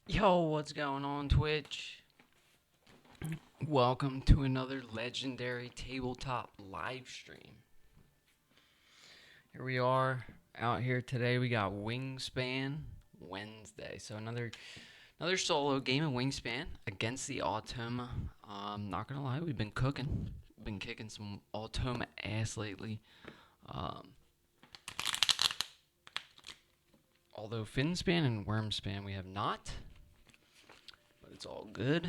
Yo, what's going on, Twitch? Welcome to another legendary tabletop live stream. Here we are out here today. We got Wingspan Wednesday. So another solo game of Wingspan against the Automa. Not gonna lie, we've been cooking. Been kicking some Automa ass lately. Um, although Finspan and Wormspan we have not, but it's all good.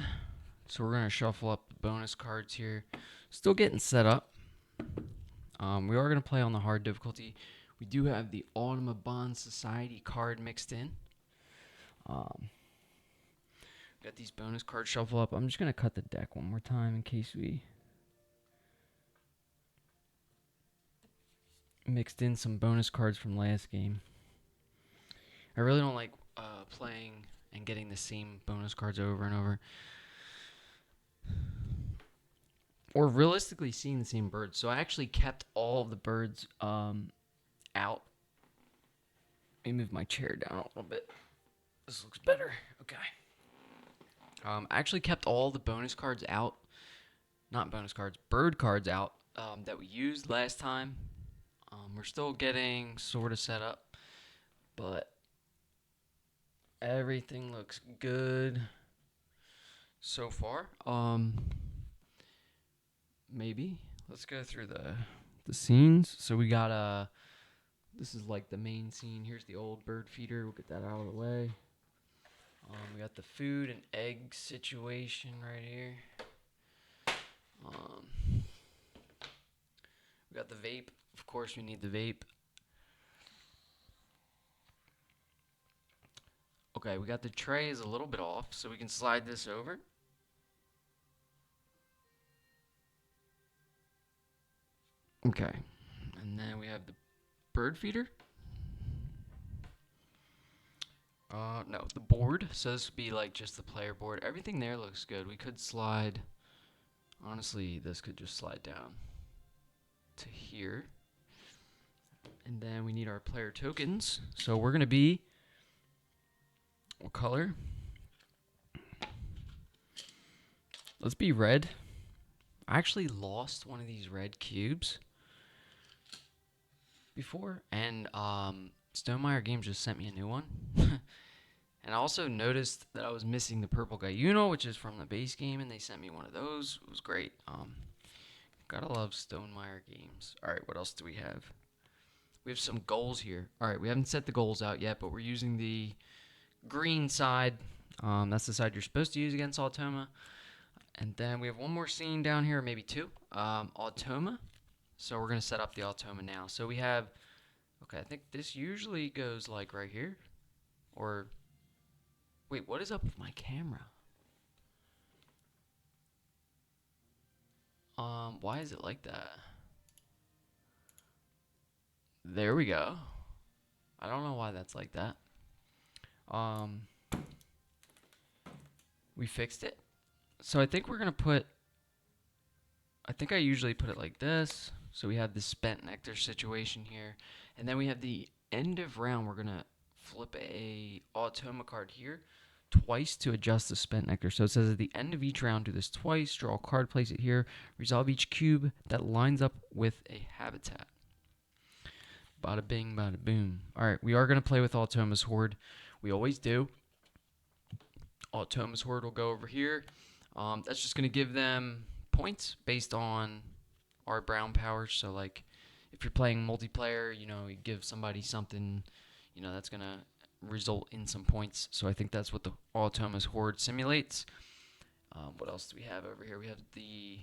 So we're gonna shuffle up the bonus cards here. Still getting set up. We are gonna play on the hard difficulty. We do have the Audubon Society card mixed in. Got these bonus cards shuffle up. I'm just gonna cut the deck one more time in case we mixed in some bonus cards from last game. I really don't like playing and getting the same bonus cards over and over. Or realistically seeing the same birds. So I actually kept all of the birds out. Let me move my chair down a little bit. This looks better. Okay. I actually kept all the bonus cards out. Not bonus cards, bird cards out that we used last time. We're still getting sort of set up, but everything looks good so far. Maybe let's go through the scenes. So we got this is like the main scene. Here's the old bird feeder. We'll get that out of the way. We got the food and egg situation right here. We got the vape. Of course, we need the vape. Okay, we got the tray is a little bit off, so we can slide this over. Okay, and then we have the bird feeder. No, the board. So this would be like just the player board. Everything there looks good. We could slide. Honestly, this could just slide down to here. And then we need our player tokens. So we're going to be. What color? Let's be red. I actually lost one of these red cubes before. And Stonemeyer Games just sent me a new one. And I also noticed that I was missing the purple Guyuno, which is from the base game, and they sent me one of those. It was great. Gotta love Stonemeyer Games. All right, what else do we have? We have some goals here. All right, we haven't set the goals out yet, but we're using the green side. That's the side you're supposed to use against Automa. And then we have one more scene down here, maybe two. Automa. So we're gonna set up the Automa now. So we have. Okay, I think this usually goes like right here, or wait, what is up with my camera? Why is it like that? There we go. I don't know why that's like that. Um, we fixed it. So I think we're gonna put. I think I usually put it like this. So we have the spent nectar situation here, and then we have the end of round. We're gonna flip a Automa card here twice to adjust the spent nectar. So it says at the end of each round, do this twice, draw a card, place it here, resolve each cube that lines up with a habitat. Bada bing, bada boom. Alright, we are going to play with Automa's Horde. We always do. Automa's Horde will go over here. That's just going to give them points based on our brown powers. So, like, if you're playing multiplayer, you give somebody something, that's going to result in some points. So I think that's what the Automa's Horde simulates. What else do we have over here? We have the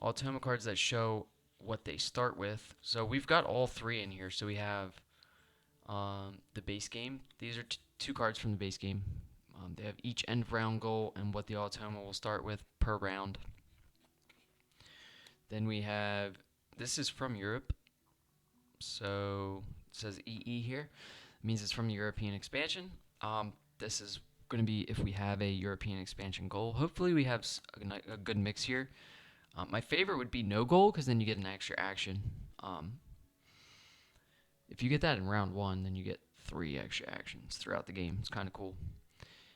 Automa cards that show what they start with. So we've got all three in here. So we have the base game. These are two cards from the base game. They have each end of round goal and what the Automa will start with per round. Then we have, this is from Europe. So it says EE here. It means it's from the European expansion. This is going to be if we have a European expansion goal. Hopefully we have a good mix here. My favorite would be no goal because then you get an extra action. If you get that in round one, then you get 3 extra actions throughout the game. It's kind of cool.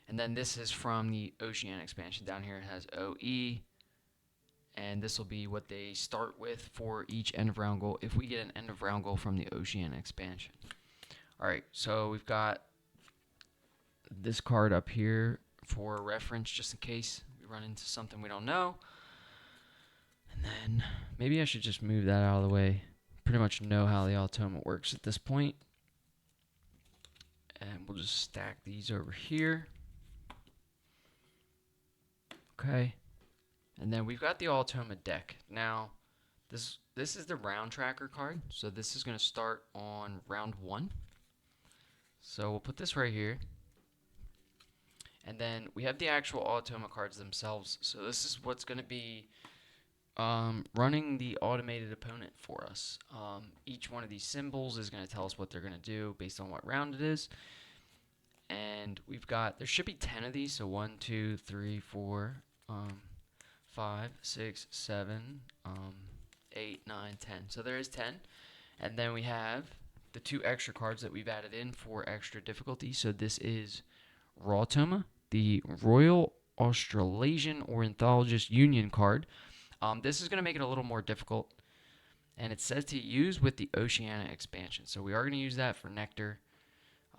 And then this is from the Oceania expansion. Down here it has OE. And this will be what they start with for each end of round goal if we get an end of round goal from the Oceania expansion. Alright, so we've got this card up here for reference just in case we run into something we don't know. And then maybe I should just move that out of the way. Pretty much know how the Automa works at this point. And we'll just stack these over here. Okay. And then we've got the Automa deck. Now, this is the round tracker card. So this is going to start on round 1. So we'll put this right here. And then we have the actual Automa cards themselves. So this is what's going to be running the automated opponent for us. Each one of these symbols is going to tell us what they're going to do based on what round it is. And we've got, there should be 10 of these. So 1, 2, 3, 4, 5, 6, 7, 8, 9, 10. So there is 10. And then we have the 2 extra cards that we've added in for extra difficulty. So this is Rawtoma, the Royal Australasian Ornithologist Union card. This is going to make it a little more difficult. And it says to use with the Oceania expansion. So we are going to use that for Nectar.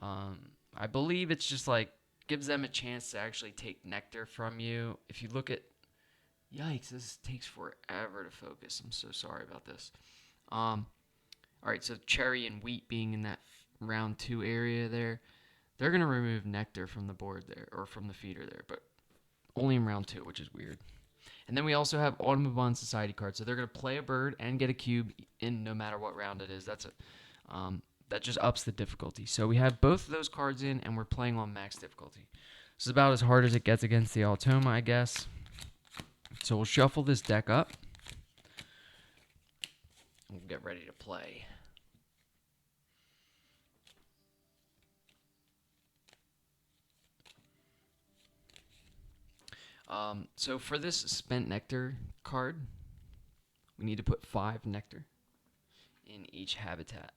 I believe it's just like gives them a chance to actually take Nectar from you. If you look at... Yikes, this takes forever to focus. I'm so sorry about this. Alright, so Cherry and Wheat being in that round 2 area there, they're going to remove Nectar from the board there, or from the feeder there, but only in round 2, which is weird. And then we also have Audubon Society cards, so they're going to play a bird and get a cube in no matter what round it is. That's it. That just ups the difficulty. So we have both of those cards in, and we're playing on max difficulty. This is about as hard as it gets against the Automa, I guess. So we'll shuffle this deck up. We'll get ready to play. So for this Spent Nectar card, we need to put 5 Nectar in each habitat.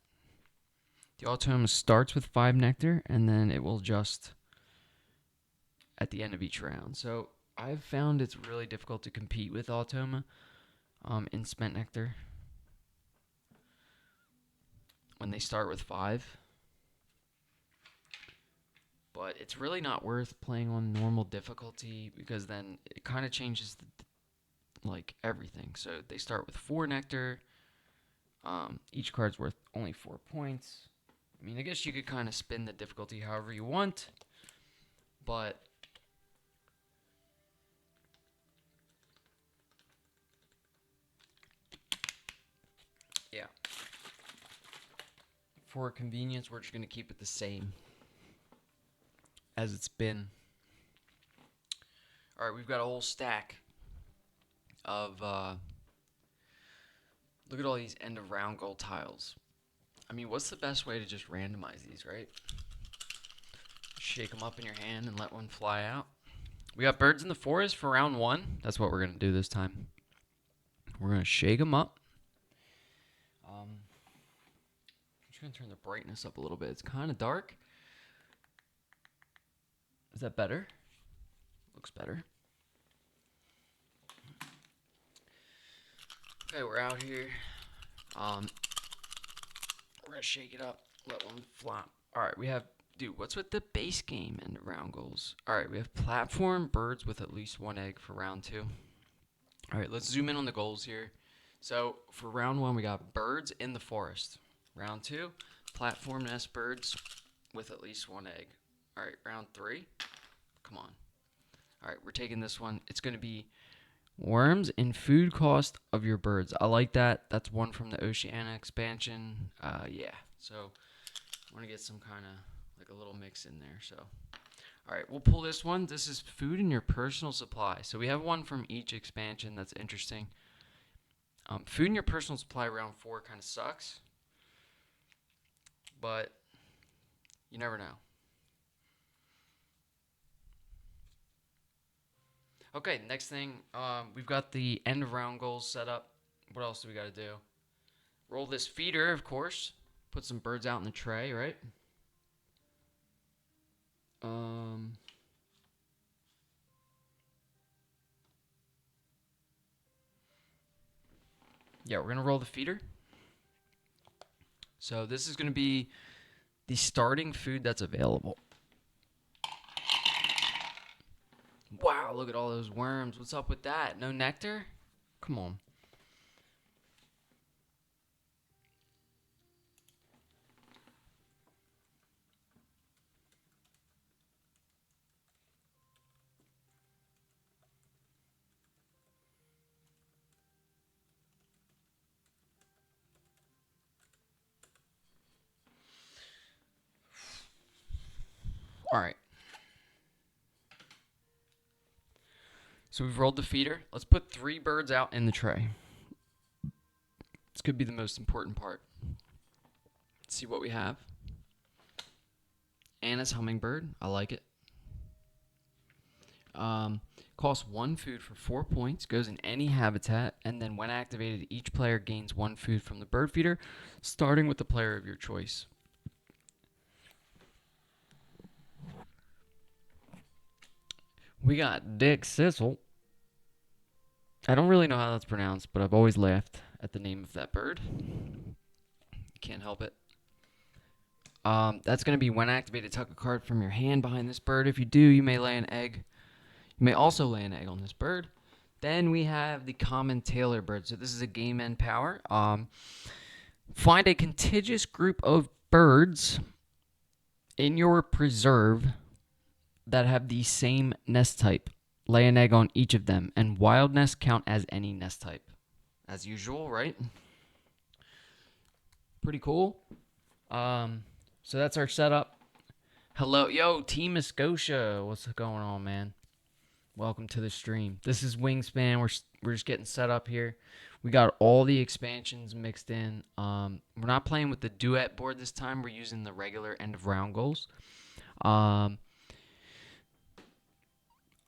The Automa starts with 5 Nectar, and then it will adjust at the end of each round. So I've found it's really difficult to compete with Automa in Spent Nectar when they start with 5. But it's really not worth playing on normal difficulty because then it kind of changes like everything. So they start with 4 Nectar. Each card's worth only 4 points. I mean, I guess you could kind of spin the difficulty however you want, but yeah. For convenience, we're just going to keep it the same as it's been. Alright, we've got a whole stack of, look at all these end of round goal tiles. I mean, what's the best way to just randomize these, right? Shake them up in your hand and let one fly out. We got Birds in the Forest for round 1. That's what we're going to do this time. We're going to shake them up. I'm just going to turn the brightness up a little bit. It's kind of dark. Is that better? Looks better. Okay, we're out here. We're going to shake it up. Let one flop. Alright, we have... Dude, what's with the base game and round goals? Alright, we have platform birds with at least 1 egg for round 2. Alright, let's zoom in on the goals here. So, for round 1, we got birds in the forest. Round 2, platform nest birds with at least 1 egg. Alright, round 3. Come on. Alright, we're taking this one. It's going to be worms and food cost of your birds. I like that. That's one from the Oceania expansion. Yeah. So, I want to get some kind of, like a little mix in there. So, alright, we'll pull this one. This is food in your personal supply. So, we have one from each expansion. That's interesting. Food in your personal supply round 4 kind of sucks. But, you never know. Okay, next thing, we've got the end of round goals set up. What else do we got to do? Roll this feeder, of course. Put some birds out in the tray, right? Um, yeah, we're gonna roll the feeder. So this is gonna be the starting food that's available. Wow, look at all those worms. What's up with that? No nectar? Come on. All right. So we've rolled the feeder. Let's put 3 birds out in the tray. This could be the most important part. Let's see what we have. Anna's hummingbird. I like it. Costs 1 food for 4 points. Goes in any habitat, and then when activated, each player gains 1 food from the bird feeder, starting with the player of your choice. We got Dick Sissel. I don't really know how that's pronounced, but I've always laughed at the name of that bird. Can't help it. That's going to be when activated, tuck a card from your hand behind this bird. If you do, you may lay an egg. You may also lay an egg on this bird. Then we have the common tailor bird. So this is a game end power. Find a contiguous group of birds in your preserve that have the same nest type. Lay an egg on each of them, and wild nests count as any nest type. As usual, right? Pretty cool. So that's our setup. Hello, yo, Team of Scotia. What's going on, man? Welcome to the stream. This is Wingspan. We're just getting set up here. We got all the expansions mixed in. We're not playing with the duet board this time. We're using the regular end of round goals.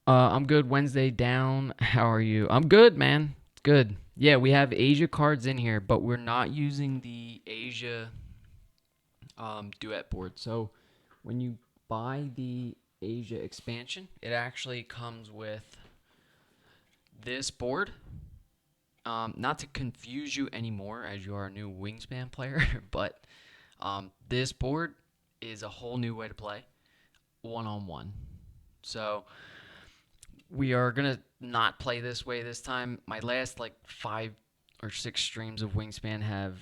I'm good. Wednesday down. How are you? I'm good, man. Good. Yeah, we have Asia cards in here, but we're not using the Asia duet board. So when you buy the Asia expansion, it actually comes with this board. Not to confuse you anymore, as you are a new Wingspan player, but this board is a whole new way to play one-on-one. So we are gonna not play this way this time. My last like 5 or 6 streams of Wingspan have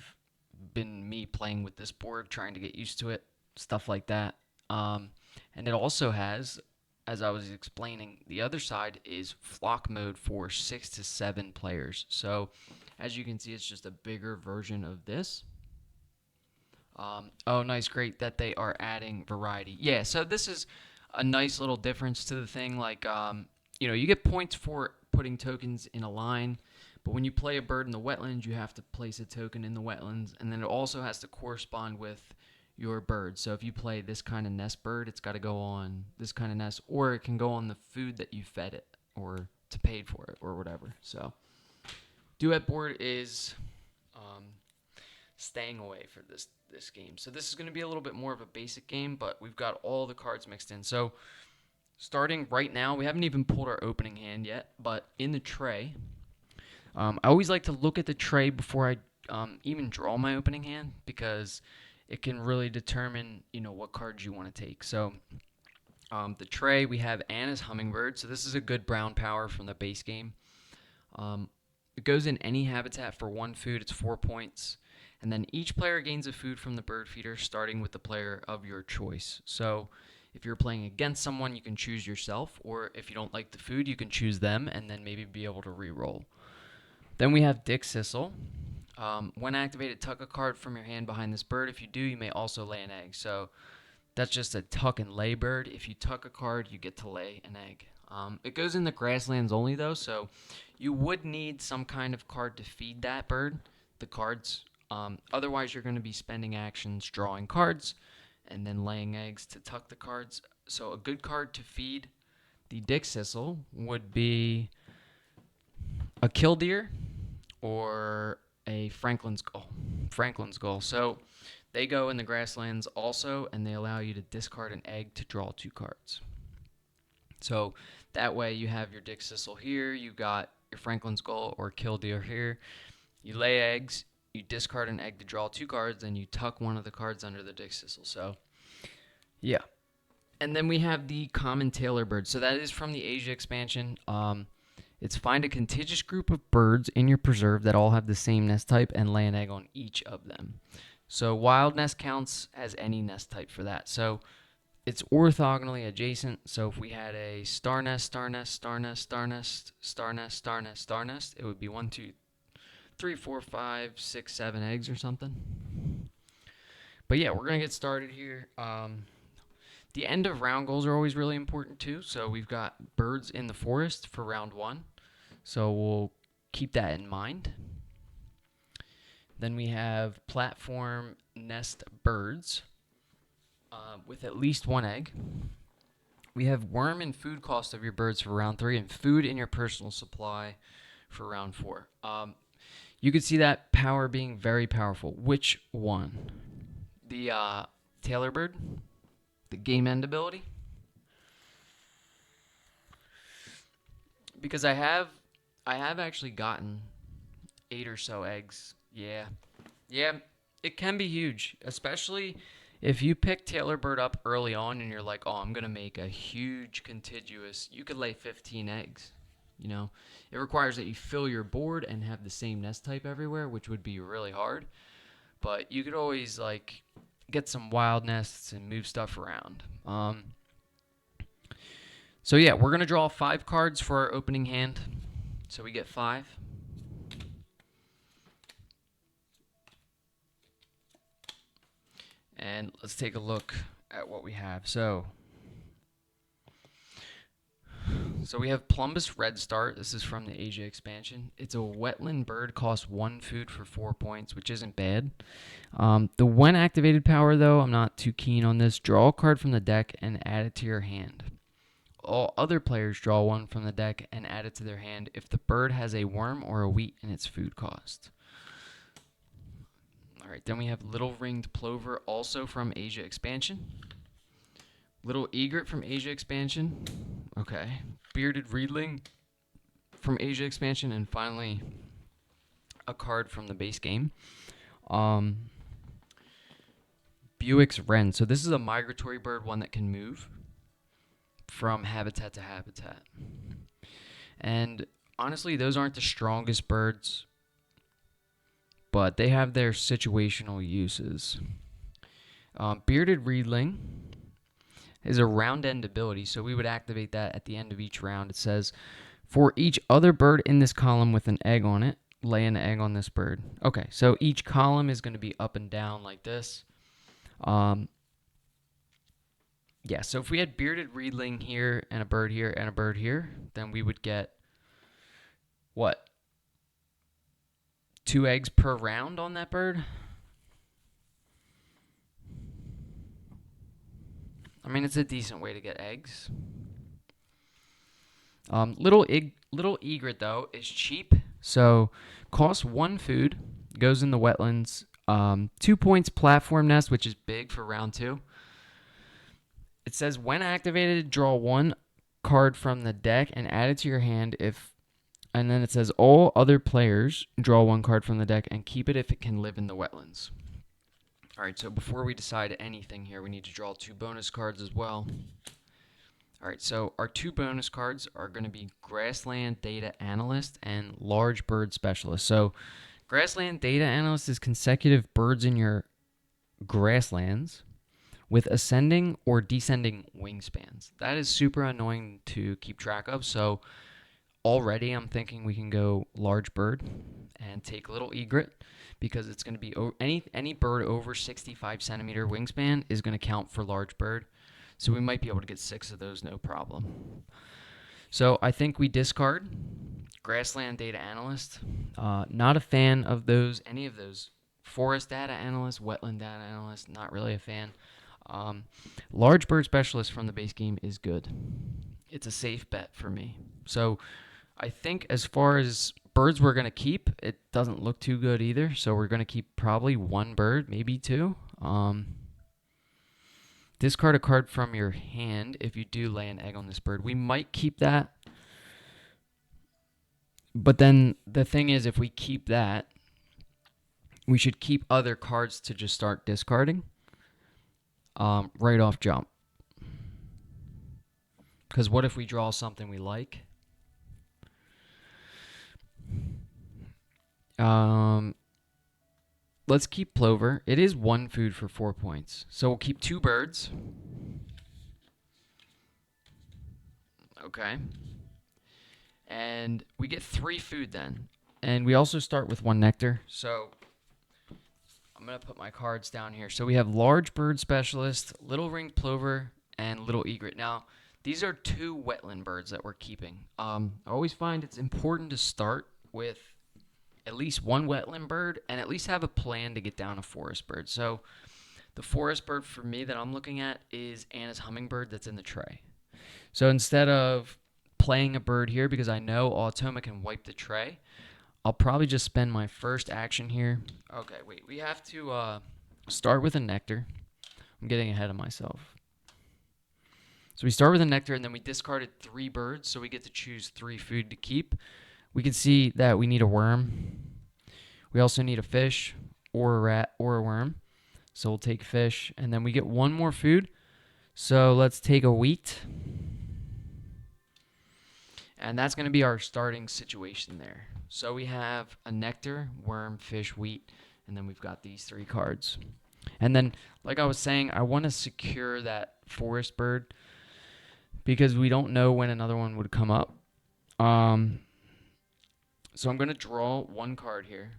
been me playing with this board, trying to get used to it, stuff like that. And it also has, as I was explaining, the other side is flock mode for 6 to 7 players. So as you can see, it's just a bigger version of this. Oh, nice, great that they are adding variety. Yeah, so this is a nice little difference to the thing. Like, you get points for putting tokens in a line, but when you play a bird in the wetlands, you have to place a token in the wetlands, and then it also has to correspond with your bird. So if you play this kind of nest bird, it's got to go on this kind of nest, or it can go on the food that you fed it, or to paid for it, or whatever. So duet board is staying away for this game. So this is going to be a little bit more of a basic game, but we've got all the cards mixed in. So starting right now, we haven't even pulled our opening hand yet, but in the tray, I always like to look at the tray before I even draw my opening hand, because it can really determine what cards you want to take. So the tray, we have Anna's hummingbird. So this is a good brown power from the base game. It goes in any habitat for 1 food. It's 4 points. And then each player gains a food from the bird feeder, starting with the player of your choice. So if you're playing against someone, you can choose yourself, or if you don't like the food, you can choose them and then maybe be able to re-roll. Then we have Dick Sissel. When activated, tuck a card from your hand behind this bird. If you do, you may also lay an egg. So that's just a tuck and lay bird. If you tuck a card, you get to lay an egg. It goes in the grasslands only, though, so you would need some kind of card to feed that bird, the cards. Otherwise, you're going to be spending actions drawing cards and then laying eggs to tuck the cards. So a good card to feed the Dick Sissel would be a killdeer or a Franklin's Gull. So They go in the grasslands also, and they allow you to discard an egg to draw 2 cards. So that way you have your Dick Sissel here, you got your Franklin's Gull or Killdeer here. You lay eggs, you discard an egg to draw 2 cards, and you tuck one of the cards under the Dick Sissel. So, yeah. And then we have the common tailor bird. So that is from the Asia expansion. It's find a contiguous group of birds in your preserve that all have the same nest type and lay an egg on each of them. So wild nest counts as any nest type for that. So it's orthogonally adjacent. So if we had a star nest, star nest, star nest, star nest, star nest, star nest, star nest, it would be 1, 2, 3, 4, 5, 6, 7 eggs or something. But yeah, we're gonna get started here. The end of round goals are always really important too. So we've got birds in the forest for round 1. So we'll keep that in mind. Then we have platform nest birds with at least 1 egg. We have worm and food cost of your birds for round 3 and food in your personal supply for round 4. You could see that power being very powerful. Which one? The Tailor Bird? The game end ability? Because I have actually gotten 8 or so eggs. Yeah, it can be huge, especially if you pick Tailor Bird up early on and you're like, oh, I'm gonna make a huge contiguous. You could lay 15 eggs. You know, it requires that you fill your board and have the same nest type everywhere, which would be really hard. But you could always like get some wild nests and move stuff around. So yeah, we're gonna draw 5 cards for our opening hand. So we get 5. And let's take a look at what we have. So we have Plumbus Red Start. This is from the Asia expansion. It's a wetland bird, costs 1 food for 4 points, which isn't bad. The when activated power, though, I'm not too keen on this. Draw a card from the deck and add it to your hand. All other players draw 1 from the deck and add it to their hand if the bird has a worm or a wheat in its food cost. All right, then we have Little Ringed Plover, also from Asia expansion. Little Egret from Asia expansion. Okay. Bearded Reedling from Asia expansion. And finally, a card from the base game. Buick's Wren. So this is a migratory bird, one that can move from habitat to habitat. And honestly, those aren't the strongest birds, but they have their situational uses. Bearded Reedling is a round end ability, so we would activate that at the end of each round. It says, for each other bird in this column with an egg on it, lay an egg on this bird. Okay, so each column is going to be up and down like this. Yeah, so if we had Bearded Reedling here and a bird here and a bird here, then we would get, what, 2 eggs per round on that bird? I mean, it's a decent way to get eggs. Little Egret, though, is cheap. So, costs 1 food, goes in the wetlands. 2 points platform nest, which is big for round 2. It says, when activated, draw 1 card from the deck and add it to your hand and then it says, all other players draw 1 card from the deck and keep it if it can live in the wetlands. All right, so before we decide anything here, we need to draw 2 bonus cards as well. All right, so our 2 bonus cards are going to be Grassland Data Analyst and Large Bird Specialist. So Grassland Data Analyst is consecutive birds in your grasslands with ascending or descending wingspans. That is super annoying to keep track of, so already I'm thinking we can go Large Bird and take Little Egret, because it's going to be any bird over 65 centimeter wingspan is going to count for Large Bird. So we might be able to get 6 of those, no problem. So I think we discard Grassland Data Analyst. Not a fan of any of those. Forest Data Analyst, Wetland Data Analyst, not really a fan. Large Bird Specialist from the base game is good. It's a safe bet for me. So I think as far as birds we're going to keep, it doesn't look too good either. So we're going to keep probably 1 bird, maybe 2. Discard a card from your hand if you do lay an egg on this bird. We might keep that. But then the thing is, if we keep that, we should keep other cards to just start discarding right off jump. Because what if we draw something we like? Let's keep plover. It is 1 food for 4 points. So we'll keep 2 birds. Okay. And we get 3 food then. And we also start with 1 nectar. So I'm going to put my cards down here. So we have large bird specialist, little ringed plover, and little egret. Now, these are 2 wetland birds that we're keeping. I always find it's important to start with at least 1 wetland bird and at least have a plan to get down a forest bird. So the forest bird for me that I'm looking at is Anna's hummingbird that's in the tray. So instead of playing a bird here, because I know Automa can wipe the tray, I'll probably just spend my first action here. Okay, wait, we have to start with a nectar. I'm getting ahead of myself. So we start with a nectar, and then we discarded 3 birds, so we get to choose 3 food to keep. We can see that we need a worm. We also need a fish or a rat or a worm. So we'll take fish, and then we get 1 more food. So let's take a wheat. And that's going to be our starting situation there. So we have a nectar, worm, fish, wheat, and then we've got these 3 cards. And then, like I was saying, I want to secure that forest bird because we don't know when another one would come up. So I'm going to draw 1 card here.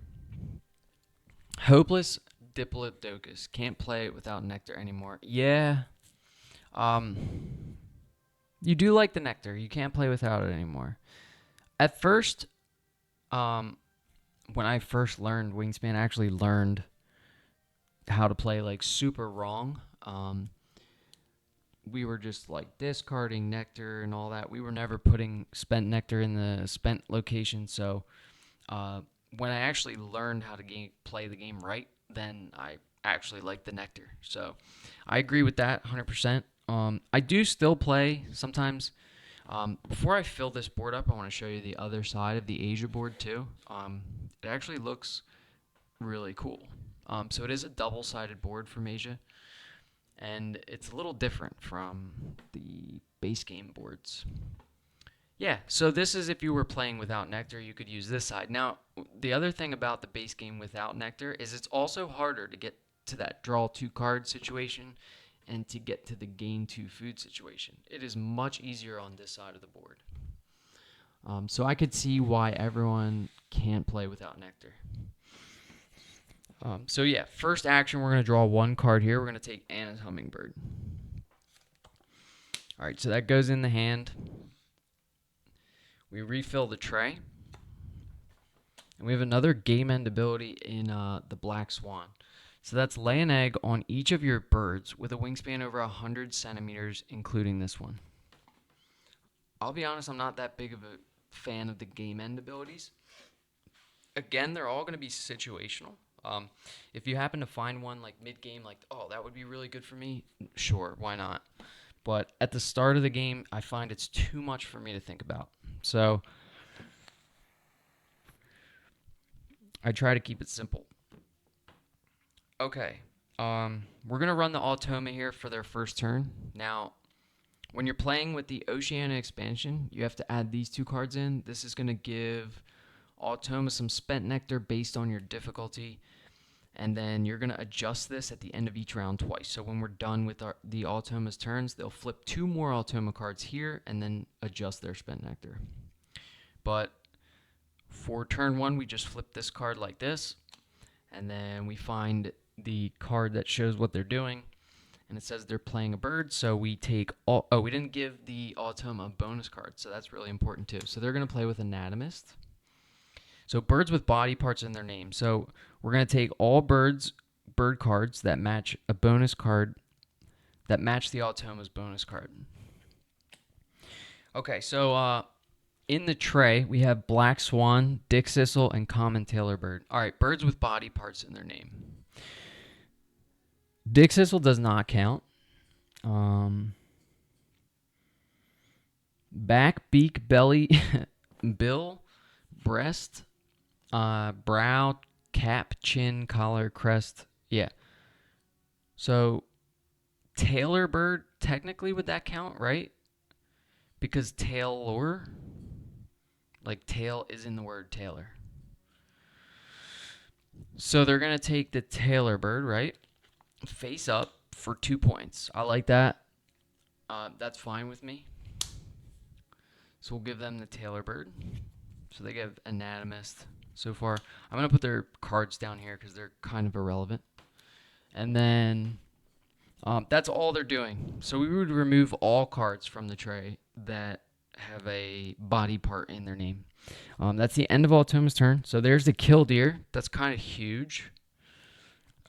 Hopeless Diplodocus. Can't play without nectar anymore. Yeah. You do like the nectar. You can't play without it anymore. At first, when I first learned Wingspan, I actually learned how to play like super wrong. We were just like discarding nectar and all that. We were never putting spent nectar in the spent location. So when I actually learned how to play the game right, then I actually liked the nectar. So I agree with that 100%. I do still play sometimes. Before I fill this board up, I want to show you the other side of the Asia board too. It actually looks really cool. So it is a double-sided board from Asia, and it's a little different from the base game boards. Yeah, so this is if you were playing without nectar, you could use this side. Now, the other thing about the base game without nectar is it's also harder to get to that draw 2 card situation and to get to the gain 2 food situation. It is much easier on this side of the board. So I could see why everyone can't play without nectar. So yeah, first action, we're going to draw 1 card here. We're going to take Anna's hummingbird. All right, so that goes in the hand. We refill the tray. And we have another game end ability in the Black Swan. So that's lay an egg on each of your birds with a wingspan over 100 centimeters, including this one. I'll be honest, I'm not that big of a fan of the game end abilities. Again, they're all going to be situational. If you happen to find one like mid-game, like, oh, that would be really good for me, sure, why not? But at the start of the game, I find it's too much for me to think about. So I try to keep it simple. Okay, we're going to run the Automa here for their first turn. Now, when you're playing with the Oceania expansion, you have to add these 2 cards in. This is going to give Automa some spent nectar based on your difficulty, and then you're going to adjust this at the end of each round twice. So when we're done with the Automa's turns, they'll flip 2 more Automa cards here and then adjust their spent nectar. But for turn 1, we just flip this card like this, and then we find the card that shows what they're doing, and it says they're playing a bird, so we take we didn't give the Automa a bonus card, so that's really important too. So they're going to play with Anatomist. So birds with body parts in their name. So we're going to take all bird cards that match a bonus card that match the Automa's bonus card. Okay, so in the tray, we have Black Swan, Dick Sissel, and Common Tailor Bird. All right, birds with body parts in their name. Dick Sissel does not count. Um, Back, beak, belly, bill, breast, brow, cap, chin, collar, crest. Yeah. So Tailor bird, technically would that count, right? Because tailor, like tail is in the word tailor. So they're going to take the Tailor bird, right? Face up for 2 points. I like that. That's fine with me. So we'll give them the Tailor bird. So they give anatomist so far. I'm going to put their cards down here because they're kind of irrelevant. And then that's all they're doing. So we would remove all cards from the tray that have a body part in their name. That's the end of Automa's turn. So there's the Killdeer. That's kind of huge.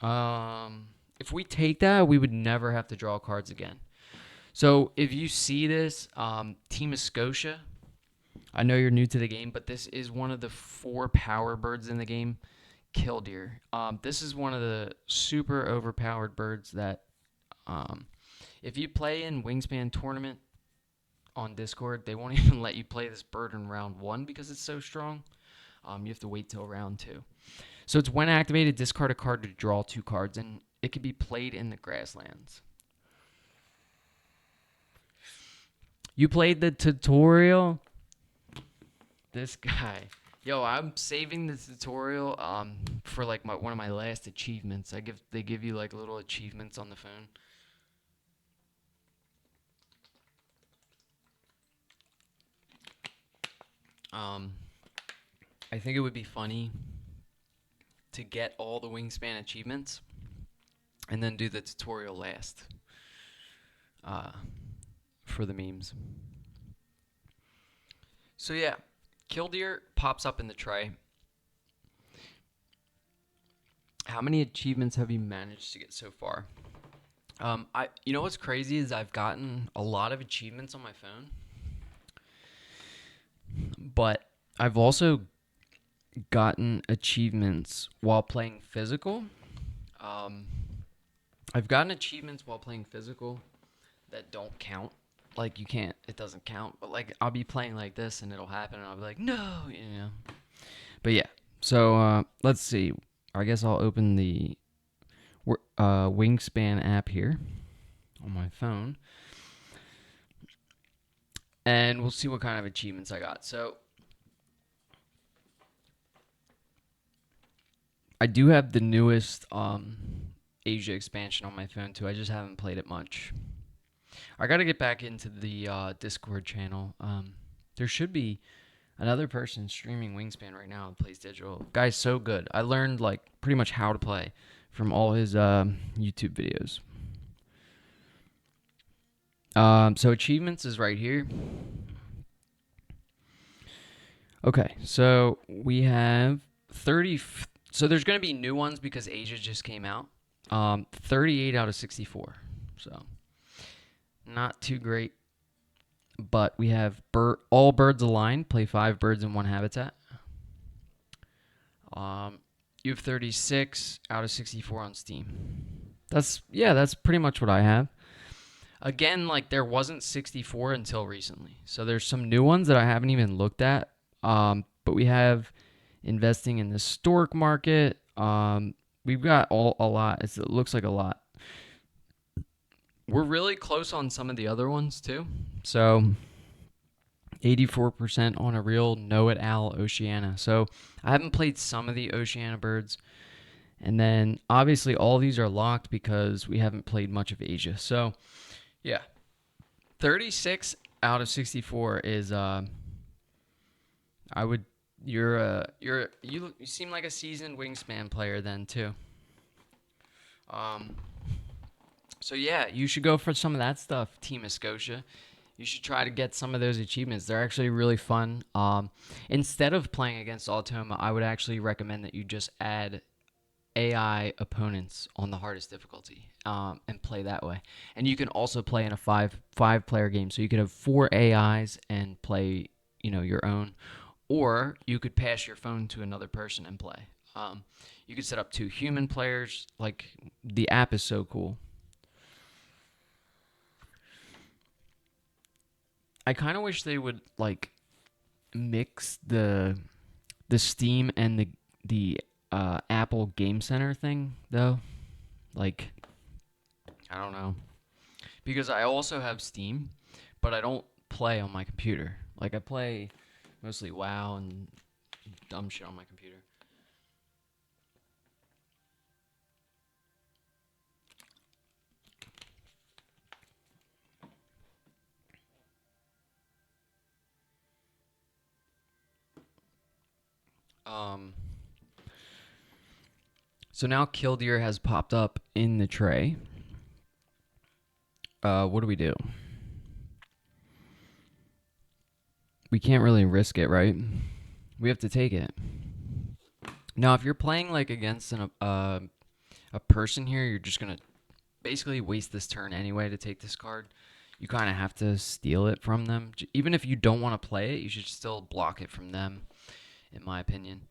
If we take that, we would never have to draw cards again. So if you see this, Team of Scotia, I know you're new to the game, but this is one of the 4 power birds in the game, Killdeer. This is one of the super overpowered birds that if you play in Wingspan tournament on Discord, they won't even let you play this bird in round 1 because it's so strong. You have to wait till round 2. So it's when activated, discard a card to draw 2 cards, and it can be played in the grasslands. You played the tutorial? This guy. Yo, I'm saving the tutorial for like one of my last achievements. They give you like little achievements on the phone. I think it would be funny to get all the Wingspan achievements and then do the tutorial last for the memes. So yeah, Killdeer pops up in the tray. How many achievements have you managed to get so far? You know what's crazy is I've gotten a lot of achievements on my phone, but I've also gotten achievements while playing physical. I've gotten achievements while playing physical that don't count. Like it doesn't count. But like I'll be playing like this and it'll happen and I'll be like, no, you know. But yeah, so let's see. I guess I'll open the Wingspan app here on my phone. And we'll see what kind of achievements I got. So I do have the newest Asia expansion on my phone too. I just haven't played it much. I got to get back into the Discord channel. There should be another person streaming Wingspan right now that plays digital. Guy's so good. I learned like pretty much how to play from all his YouTube videos. So achievements is right here. Okay, so we have 30. So there's going to be new ones because Asia just came out. 38 out of 64. So not too great. But we have all birds aligned. Play 5 birds in 1 habitat. You have 36 out of 64 on Steam. That's pretty much what I have. Again, like there wasn't 64 until recently. So there's some new ones that I haven't even looked at. But we have investing in the stork market. We've got a lot. It looks like a lot. We're really close on some of the other ones too. So 84% on a real know-it-al Oceania. So I haven't played some of the Oceania birds. And then obviously all these are locked because we haven't played much of Asia. So yeah, 36 out of 64 is you seem like a seasoned Wingspan player then too. So yeah, you should go for some of that stuff, Team of Scotia. You should try to get some of those achievements. They're actually really fun. Instead of playing against Automa, I would actually recommend that you just add AI opponents on the hardest difficulty and play that way. And you can also play in a five player game. So you could have 4 AIs and play, your own. Or you could pass your phone to another person and play. You could set up 2 human players. Like, the app is so cool. I kind of wish they would like mix the Steam and the Apple Game Center thing though. Like, I don't know, because I also have Steam, but I don't play on my computer. Like, I play mostly WoW and dumb shit on my computer. Um, so now Killdeer has popped up in the tray. What do we do? We can't really risk it, right? We have to take it. Now, if you're playing like against a person here, you're just gonna basically waste this turn anyway to take this card. You kind of have to steal it from them. Even if you don't want to play it, you should still block it from them, in my opinion.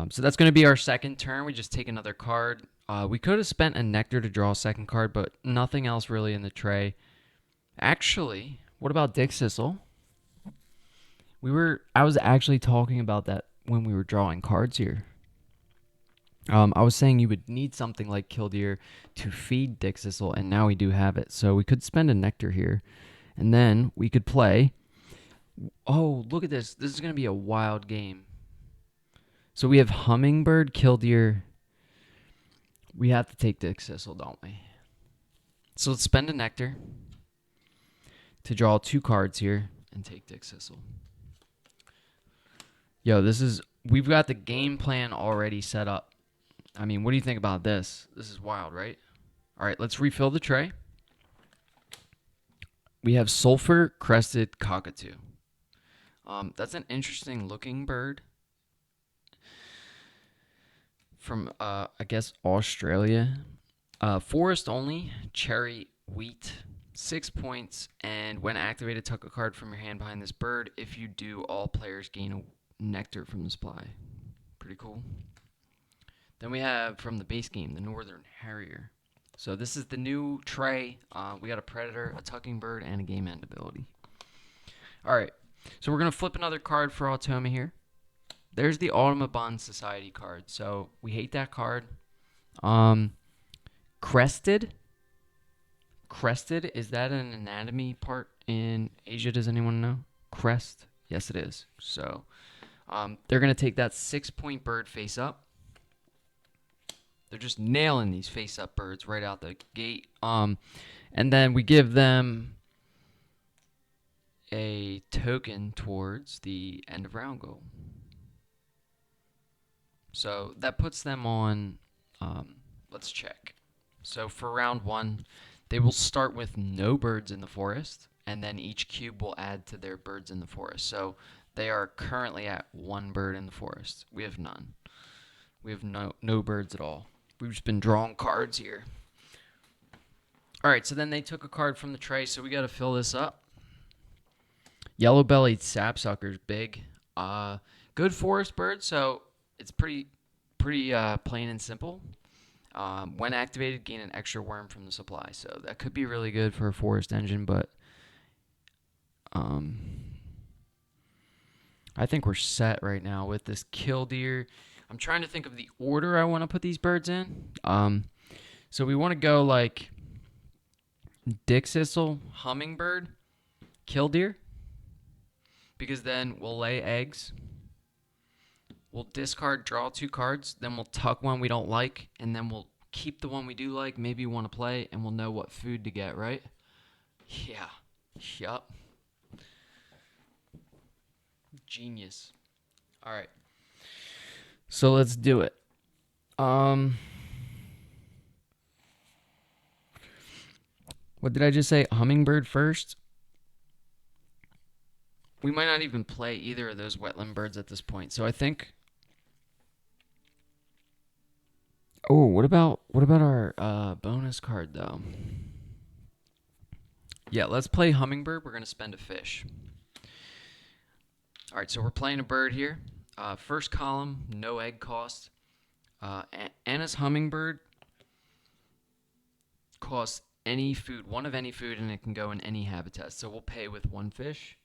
So that's going to be our second turn. We just take another card. We could have spent a Nectar to draw a second card, but nothing else really in the tray. Actually, what about Dick Sissel? I was actually talking about that when we were drawing cards here. I was saying you would need something like Killdeer to feed Dick Sissel, and now we do have it. So we could spend a Nectar here, and then we could play. Oh, look at this. This is going to be a wild game. So we have Hummingbird, Killdeer. We have to take Dick Sissel, don't we? So let's spend a Nectar to draw 2 cards here and take Dick Sissel. Yo, we've got the game plan already set up. I mean, what do you think about this? This is wild, right? All right, let's refill the tray. We have Sulfur Crested Cockatoo. That's an interesting looking bird from, I guess, Australia. Forest only, cherry wheat, 6 points, and when activated, tuck a card from your hand behind this bird. If you do, all players gain a Nectar from the supply. Pretty cool. Then we have from the base game, the Northern Harrier. So this is the new tray. We got a Predator, a Tucking Bird, and a Game End ability. All right, so we're going to flip another card for Automa here. There's the Audubon Society card. So we hate that card. Crested. Crested, is that an anatomy part in Asia? Does anyone know? Crest? Yes, it is. So they're going to take that 6-point bird face up. They're just nailing these face-up birds right out the gate. And then we give them a token towards the end of round goal. So that puts them on, let's check. So for round 1, they will start with no birds in the forest, and then each cube will add to their birds in the forest. So they are currently at 1 bird in the forest. We have none. We have no birds at all. We've just been drawing cards here. All right, so then they took a card from the tray, so we got to fill this up. Yellow-bellied sapsucker's big. Good forest bird, so it's pretty plain and simple. When activated, gain an extra worm from the supply. So that could be really good for a forest engine, but I think we're set right now with this Killdeer. I'm trying to think of the order I want to put these birds in. So we want to go like Dick Sissel, Hummingbird, Killdeer, because then we'll lay eggs. We'll discard, draw 2 cards, then we'll tuck one we don't like, and then we'll keep the one we do like, maybe want to play, and we'll know what food to get, right? Yeah. Yup. Genius. All right. So let's do it. What did I just say? Hummingbird first? We might not even play either of those wetland birds at this point. So I think... Oh, what about our bonus card, though? Yeah, let's play Hummingbird. We're going to spend a fish. All right, so we're playing a bird here. First column, no egg cost. Anna's hummingbird costs any food, one of any food, and it can go in any habitat. So we'll pay with one fish.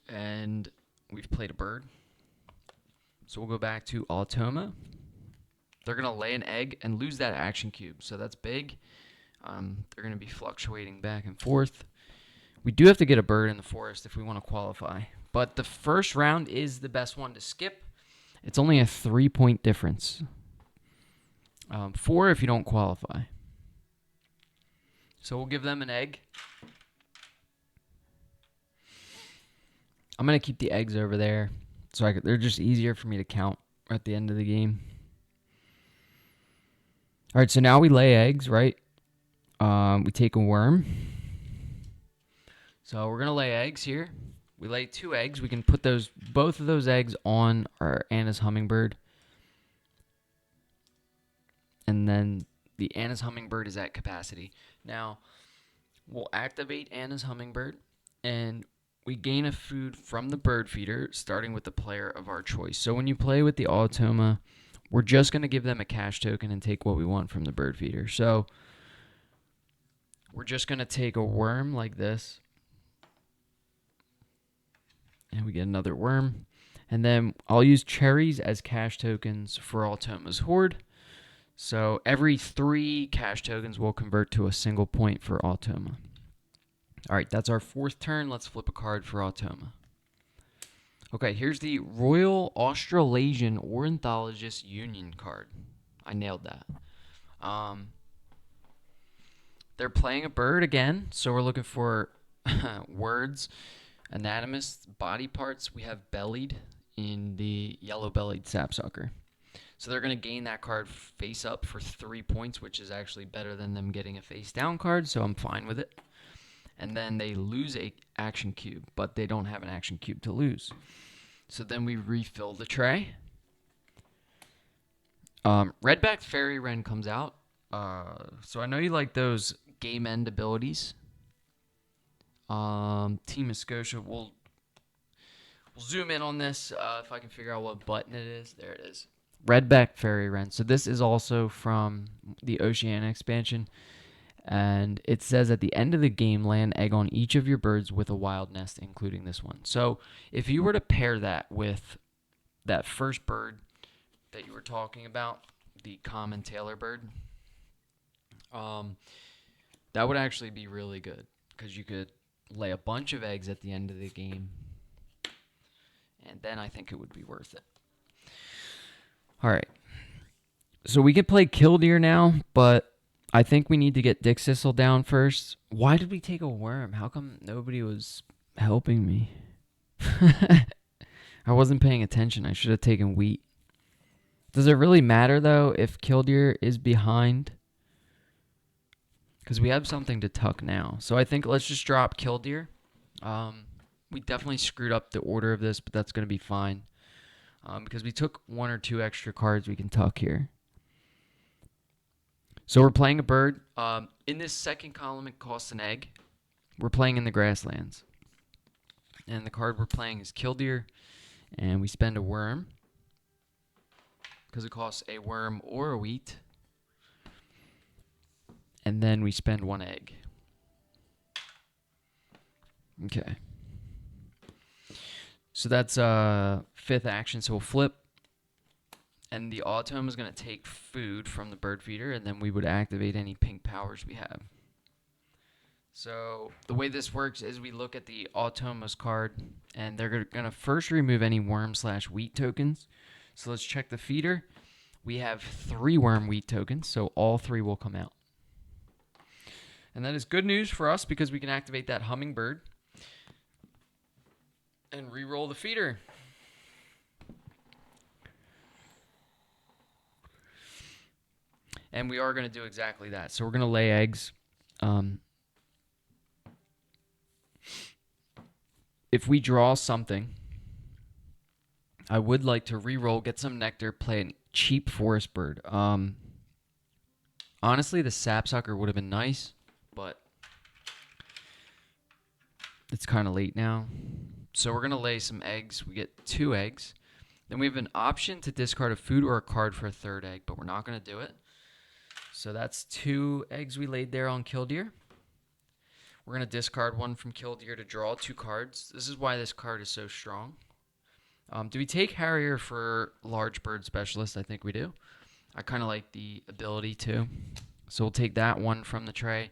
And we've played a bird. So we'll go back to Automa. They're going to lay an egg and lose that action cube. So that's big. They're going to be fluctuating back and forth. We do have to get a bird in the forest if we want to qualify. But the first round is the best one to skip. It's only a 3-point difference. 4 if you don't qualify. So we'll give them an egg. I'm going to keep the eggs over there. So they're just easier for me to count at the end of the game. All right, so now we lay eggs, right? We take a worm. So we're going to lay eggs here. We lay 2 eggs. We can put both of those eggs on our Anna's hummingbird. And then the Anna's hummingbird is at capacity. Now, we'll activate Anna's hummingbird, and we gain a food from the bird feeder, starting with the player of our choice. So when you play with the Automa, we're just going to give them a cash token and take what we want from the bird feeder. So we're just going to take a worm like this. And we get another worm. And then I'll use cherries as cash tokens for Automa's horde. So every 3 cash tokens will convert to a single point for Automa. All right, that's our 4th turn. Let's flip a card for Automa. Okay, here's the Royal Australasian Ornithologist Union card. I nailed that. They're playing a bird again, so we're looking for words, anatomist, body parts. We have bellied in the yellow-bellied sapsucker. So they're going to gain that card face up for 3 points, which is actually better than them getting a face down card, so I'm fine with it. And then they lose a action cube, but they don't have an action cube to lose. So then we refill the tray. Redback Fairy Wren comes out. So I know you like those game end abilities. Team of Scotia, we'll zoom in on this if I can figure out what button it is. There it is. Redback Fairy Wren. So this is also from the Oceania expansion. And it says at the end of the game, lay an egg on each of your birds with a wild nest, including this one. So if you were to pair that with that first bird that you were talking about, the common tailor bird, that would actually be really good because you could lay a bunch of eggs at the end of the game, and then I think it would be worth it. All right. So we could play Killdeer now, but I think we need to get Dick Sissel down first. Why did we take a worm? How come nobody was helping me? I wasn't paying attention. I should have taken wheat. Does it really matter, though, if Killdeer is behind? Because we have something to tuck now. So I think let's just drop Killdeer. We definitely screwed up the order of this, but that's going to be fine. Because we took 1 or 2 extra cards we can tuck here. So we're playing a bird. In this second column, it costs an egg. We're playing in the grasslands. And the card we're playing is Killdeer. And we spend a worm. Because it costs a worm or a wheat. And then we spend 1 egg. Okay. So that's 5th action. So we'll flip. And the Automa is going to take food from the bird feeder, and then we would activate any pink powers we have. So the way this works is we look at the Automa's card, and they're going to first remove any worm/wheat tokens. So let's check the feeder. We have 3 worm wheat tokens, so all 3 will come out. And that is good news for us because we can activate that hummingbird and re-roll the feeder. And we are going to do exactly that. So we're going to lay eggs. If we draw something, I would like to re-roll, get some nectar, play a cheap forest bird. Honestly, the sapsucker would have been nice, but it's kind of late now. So we're going to lay some eggs. We get 2 eggs. Then we have an option to discard a food or a card for a third egg, but we're not going to do it. So that's 2 eggs we laid there on Killdeer. We're going to discard one from Killdeer to draw 2 cards. This is why this card is so strong. Do we take Harrier for large bird specialist? I think we do. I kind of like the ability to. So we'll take that one from the tray,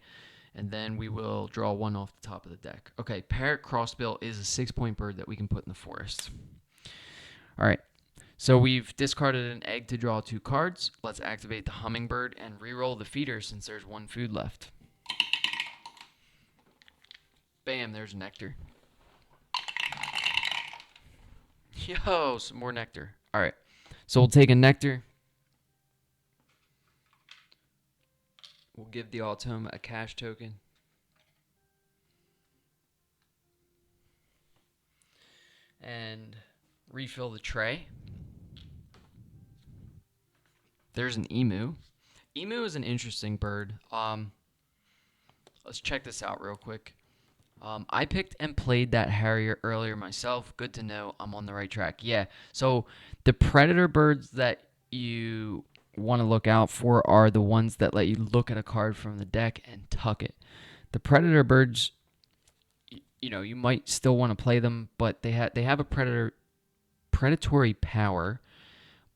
and then we will draw one off the top of the deck. Okay, Parrot Crossbill is a 6-point bird that we can put in the forest. All right, so we've discarded an egg to draw 2 cards. Let's activate the Hummingbird and re-roll the feeder since there's 1 food left. Bam, there's Nectar. Yo, some more Nectar. All right, so we'll take a Nectar. We'll give the Automa a cash token. And refill the tray. There's an Emu. Emu is an interesting bird. Let's check this out real quick. I picked and played that Harrier earlier myself. Good to know I'm on the right track. Yeah, so the predator birds that you want to look out for are the ones that let you look at a card from the deck and tuck it. The predator birds, you might still want to play them, but they have a predatory power,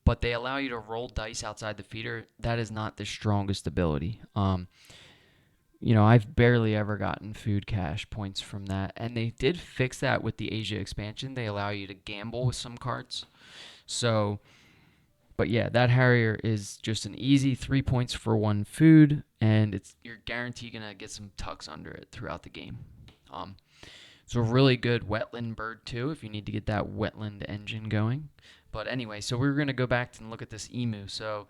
but they allow you to roll dice outside the feeder. That is not the strongest ability. I've barely ever gotten food cash points from that. And they did fix that with the Asia expansion. They allow you to gamble with some cards. So, but yeah, that Harrier is just an easy 3 points for 1 food, and you're guaranteed going to get some tucks under it throughout the game. It's a really good wetland bird, too, if you need to get that wetland engine going. But anyway, so we're going to go back and look at this Emu. So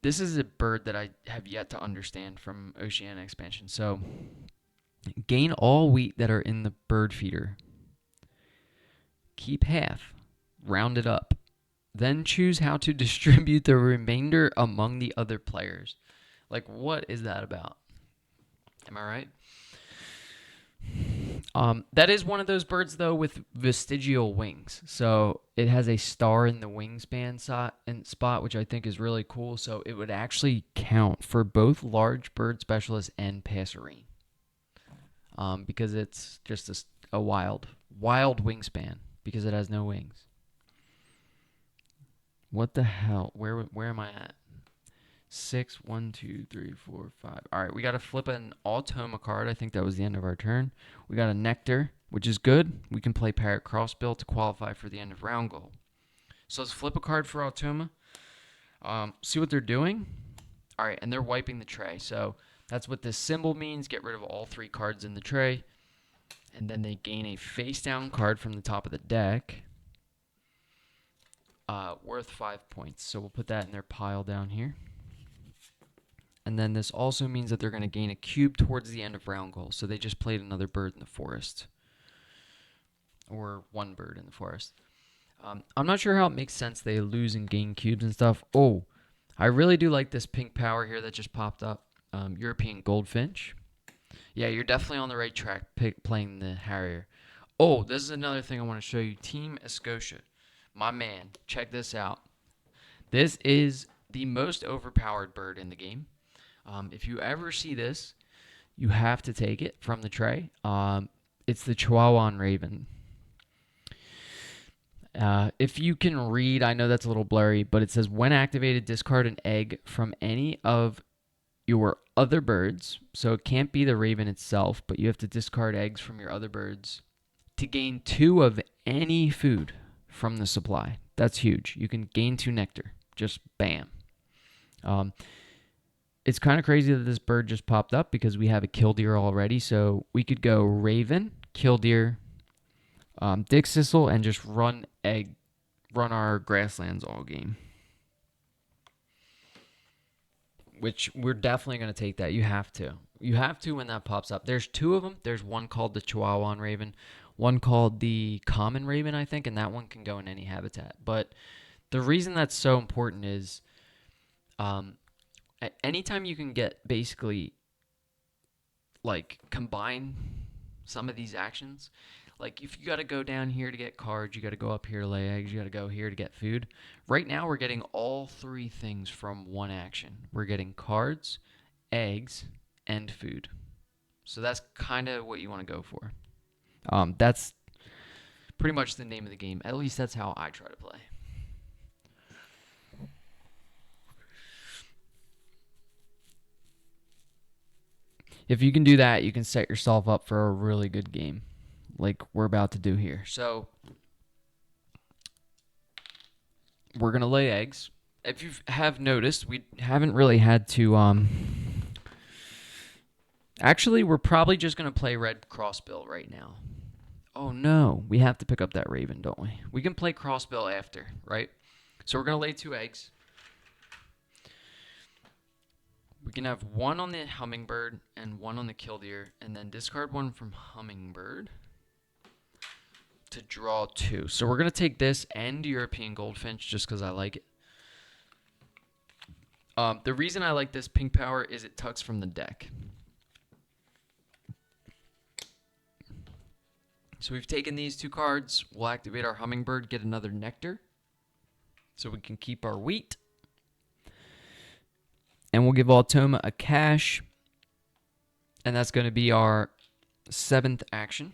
this is a bird that I have yet to understand from Oceania expansion. So gain all wheat that are in the bird feeder. Keep half. Round it up. Then choose how to distribute the remainder among the other players. Like, what is that about? Am I right? That is one of those birds, though, with vestigial wings. So it has a star in the wingspan spot, which I think is really cool. So it would actually count for both large bird specialist and passerine. Because it's just a wild wingspan because it has no wings. What the hell? Where am I at? 6, 1, 2, 3, 4, 5. All right, we got to flip an Automa card. I think that was the end of our turn. We got a Nectar, which is good. We can play Parrot Crossbill to qualify for the end of round goal. So let's flip a card for Automa. See what they're doing. All right, and they're wiping the tray. So that's what this symbol means. Get rid of all 3 cards in the tray. And then they gain a face-down card from the top of the deck. Worth 5 points. So we'll put that in their pile down here. And then this also means that they're going to gain a cube towards the end of round goal. So they just played another bird in the forest. Or 1 bird in the forest. I'm not sure how it makes sense they lose and gain cubes and stuff. Oh, I really do like this pink power here that just popped up. European Goldfinch. Yeah, you're definitely on the right track playing the Harrier. Oh, this is another thing I want to show you. Team Escotia. My man, check this out. This is the most overpowered bird in the game. If you ever see this, you have to take it from the tray. It's the Chihuahuan Raven. If you can read, I know that's a little blurry, but it says when activated, discard an egg from any of your other birds. So it can't be the raven itself, but you have to discard eggs from your other birds to gain 2 of any food from the supply. That's huge. You can gain 2 nectar. Just bam. It's kind of crazy that this bird just popped up because we have a killdeer already. So we could go raven, killdeer, Dick Sissel, and just run our grasslands all game. Which we're definitely going to take that. You have to. You have to when that pops up. There's 2 of them. There's one called the Chihuahuan Raven, one called the Common Raven, I think, and that one can go in any habitat. But the reason that's so important is anytime you can get basically like combine some of these actions, Like if you got to go down here to get cards, you got to go up here to lay eggs, you got to go here to get food. Right now we're getting all three things from one action. We're getting cards, eggs, and food. So that's kind of what you want to go for. That's pretty much the name of the game. At least that's how I try to play. If you can do that, you can set yourself up for a really good game, like we're about to do here. So we're gonna lay eggs. If you have noticed, we haven't really had to. Actually, we're probably just gonna play red crossbill right now. Oh no, we have to pick up that raven, don't we? We can play crossbill after, right? So we're gonna lay 2 eggs. We can have 1 on the hummingbird and 1 on the killdeer, and then discard 1 from hummingbird to draw 2. So we're going to take this and European goldfinch just because I like it. The reason I like this pink power is it tucks from the deck. So we've taken these 2 cards. We'll activate our hummingbird, get another nectar, so we can keep our wheat. And we'll give Automa a cash. And that's going to be our 7th action.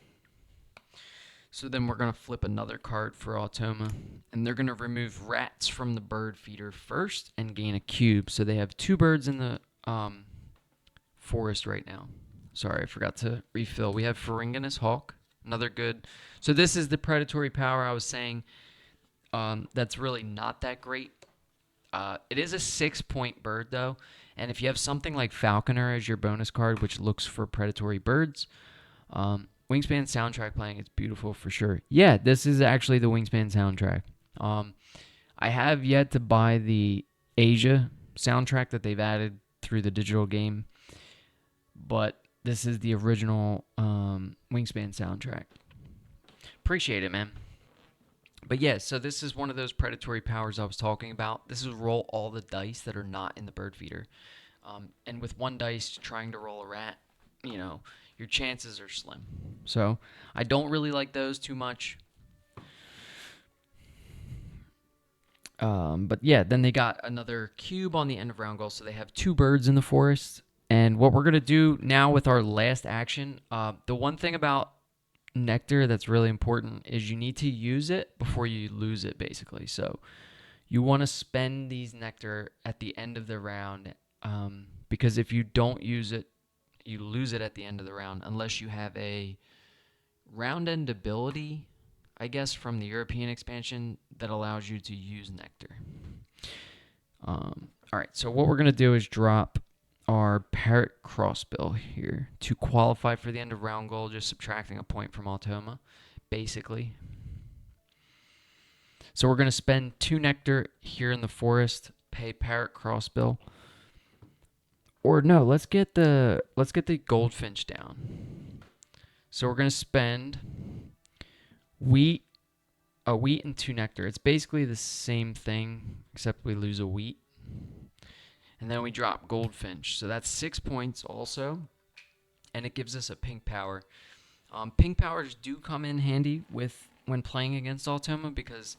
So then we're going to flip another card for Automa. And they're going to remove rats from the bird feeder first and gain a cube. So they have 2 birds in the forest right now. Sorry, I forgot to refill. We have Pharyngonous Hawk. Another good. So this is the predatory power I was saying. That's really not that great. It is a 6-point bird, though, and if you have something like Falconer as your bonus card, which looks for predatory birds, Wingspan soundtrack playing, it's beautiful for sure. Yeah, this is actually the Wingspan soundtrack. I have yet to buy the Asia soundtrack that they've added through the digital game, but this is the original Wingspan soundtrack. Appreciate it, man. But yeah, so this is one of those predatory powers I was talking about. This is roll all the dice that are not in the bird feeder. And with 1 dice trying to roll a rat, your chances are slim. So I don't really like those too much. But yeah, then they got another cube on the end of round goal. So they have 2 birds in the forest. And what we're going to do now with our last action, the one thing about nectar that's really important is you need to use it before you lose it, basically. So you want to spend these nectar at the end of the round, because if you don't use it, you lose it at the end of the round unless you have a round end ability, I guess, from the European expansion that allows you to use nectar. All right, so what we're going to do is drop our parrot crossbill here to qualify for the end of round goal, just subtracting a point from Automa, basically. So we're going to spend 2 nectar here in the forest, pay parrot crossbill. Or no, let's get the goldfinch down. So we're going to spend wheat and 2 nectar. It's basically the same thing, except we lose a wheat. And then we drop goldfinch. So that's 6 points also. And it gives us a pink power. Pink powers do come in handy when playing against Automa, because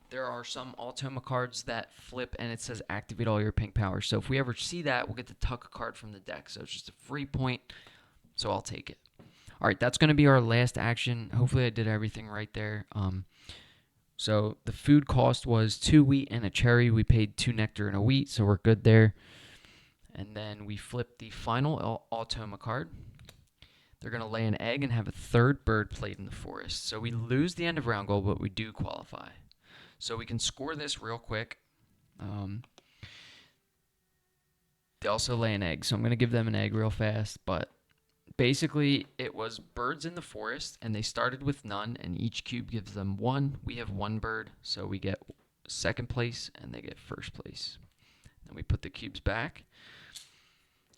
there are some Automa cards that flip and it says activate all your pink powers. So if we ever see that, we'll get to tuck a card from the deck. So it's just a free point. So I'll take it. All right, that's going to be our last action. Hopefully I did everything right there. So the food cost was 2 wheat and a cherry. We paid 2 nectar and a wheat, so we're good there. And then we flipped the final Automa card. They're going to lay an egg and have a 3rd bird played in the forest. So we lose the end of round goal, but we do qualify. So we can score this real quick. They also lay an egg, so I'm going to give them an egg real fast, but basically, it was birds in the forest, and they started with none, and each cube gives them 1. We have 1 bird, so we get 2nd place, and they get 1st place. Then we put the cubes back.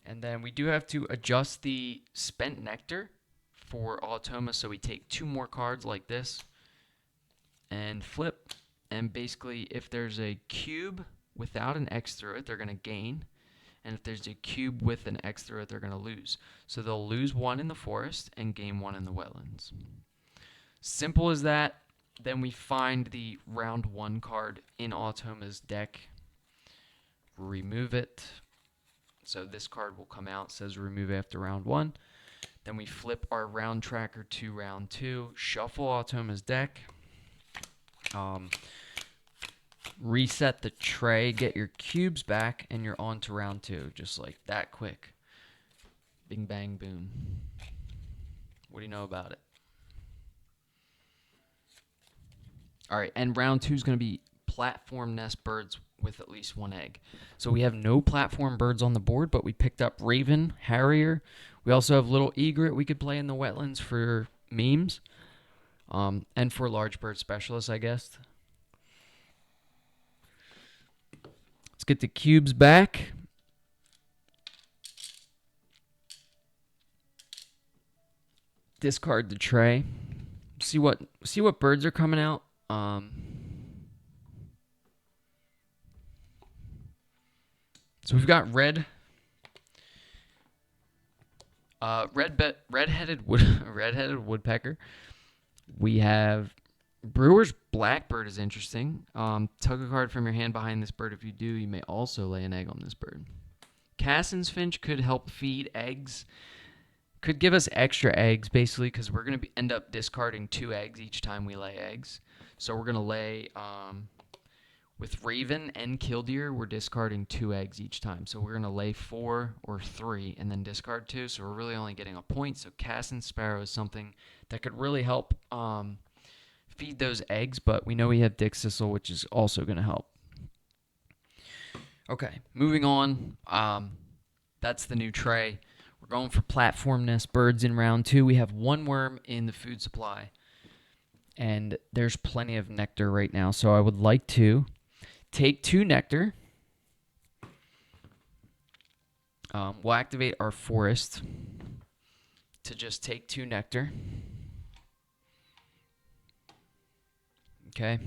And then we do have to adjust the spent nectar for Automa, so we take 2 more cards like this and flip. And basically, if there's a cube without an X through it, they're going to gain. And if there's a cube with an X through it, they're going to lose. So they'll lose 1 in the forest and gain 1 in the wetlands. Simple as that. Then we find the round 1 card in Automa's deck, remove it. So this card will come out, says remove after round 1. Then we flip our round tracker to round 2, shuffle Automa's deck, reset the tray, get your cubes back, and you're on to round 2, just like that quick. Bing, bang, boom. What do you know about it? All right, and round 2 is going to be platform nest birds with at least 1 egg. So we have no platform birds on the board, but we picked up raven, harrier. We also have little egret we could play in the wetlands for memes, and for large bird specialists, I guess. Let's get the cubes back. Discard the tray. See what birds are coming out. So we've got red-headed woodpecker. We have Brewer's blackbird is interesting. Tug a card from your hand behind this bird. If you do, you may also lay an egg on this bird. Cassin's finch could help feed eggs. Could give us extra eggs, basically, because we're going to end up discarding 2 eggs each time we lay eggs. So we're going to lay, with raven and killdeer, we're discarding 2 eggs each time. So we're going to lay 4 or 3 and then discard 2. So we're really only getting a point. So Cassin's sparrow is something that could really help feed those eggs. But we know we have Dick Sissel, which is also going to help. Okay, moving on. That's the new tray. We're going for platform nest birds in round 2. We have 1 worm in the food supply. And there's plenty of nectar right now. So I would like to take 2 nectar. We'll activate our forest to just take 2 nectar. Okay.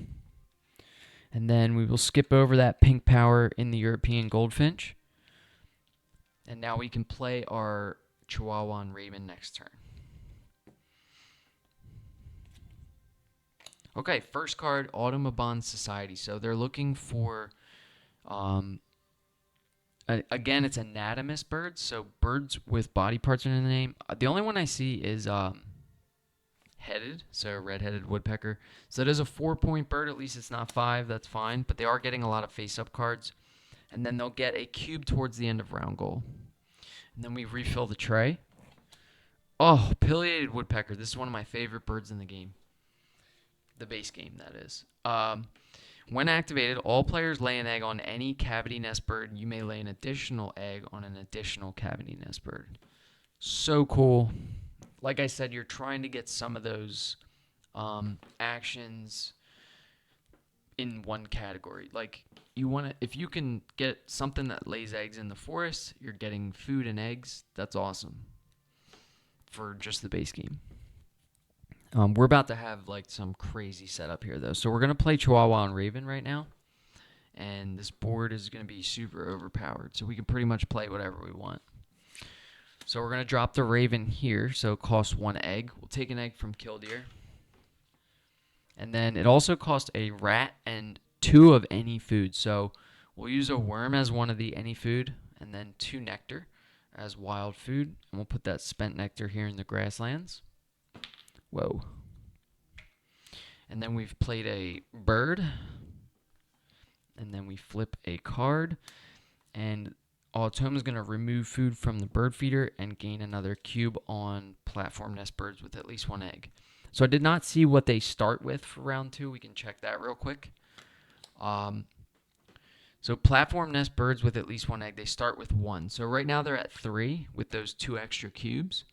And then we will skip over that pink power in the European goldfinch. And now we can play our Chihuahua and Raven next turn. Okay, first card, Audubon Society. So they're looking for, again, it's anatomous birds. So birds with body parts in the name. The only one I see is headed, so red-headed woodpecker. So that is a 4-point bird. At least it's not 5. That's fine. But they are getting a lot of face-up cards. And then they'll get a cube towards the end of round goal. And then we refill the tray. Oh, pileated woodpecker. This is one of my favorite birds in the game. The base game, that is. When activated, all players lay an egg on any cavity nest bird. You may lay an additional egg on an additional cavity nest bird. So cool. Like I said, you're trying to get some of those actions in one category. Like, you want to, if you can get something that lays eggs in the forest, you're getting food and eggs. That's awesome for just the base game. We're about to have like some crazy setup here though. So we're going to play Chihuahua and Raven right now. And this board is going to be super overpowered. So we can pretty much play whatever we want. So we're going to drop the Raven here. So it costs 1 egg. We'll take an egg from Killdeer. And then it also costs a rat and 2 of any food. So we'll use a worm as one of the any food. And then 2 nectar as wild food. And we'll put that spent nectar here in the grasslands. Whoa. And then we've played a bird. And then we flip a card. And Automa is going to remove food from the bird feeder and gain another cube on platform nest birds with at least 1 egg. So I did not see what they start with for round 2. We can check that real quick. So platform nest birds with at least 1 egg, they start with 1. So right now they're at 3 with those 2 extra cubes.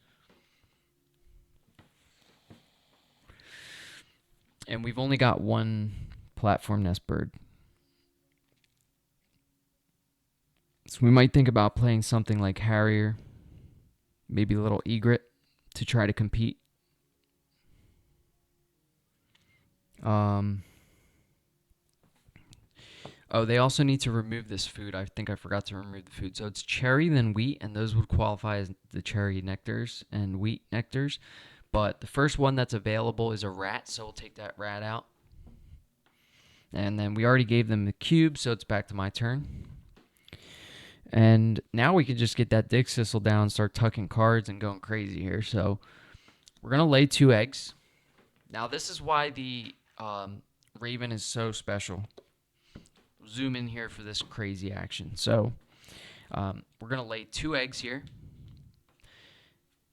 And we've only got 1 platform nest bird. So we might think about playing something like Harrier, maybe a little egret to try to compete. Oh, they also need to remove this food. I think I forgot to remove the food. So it's cherry, then wheat, and those would qualify as the cherry nectars and wheat nectars. but the first one that's available is a rat, so we'll take that rat out. And then we already gave them the cube, so it's back to my turn. And now we can just get that dick sissel down, start tucking cards and going crazy here. So we're going to lay 2 eggs. Now this is why the Raven is so special. Zoom in here for this crazy action. So we're going to lay 2 eggs here.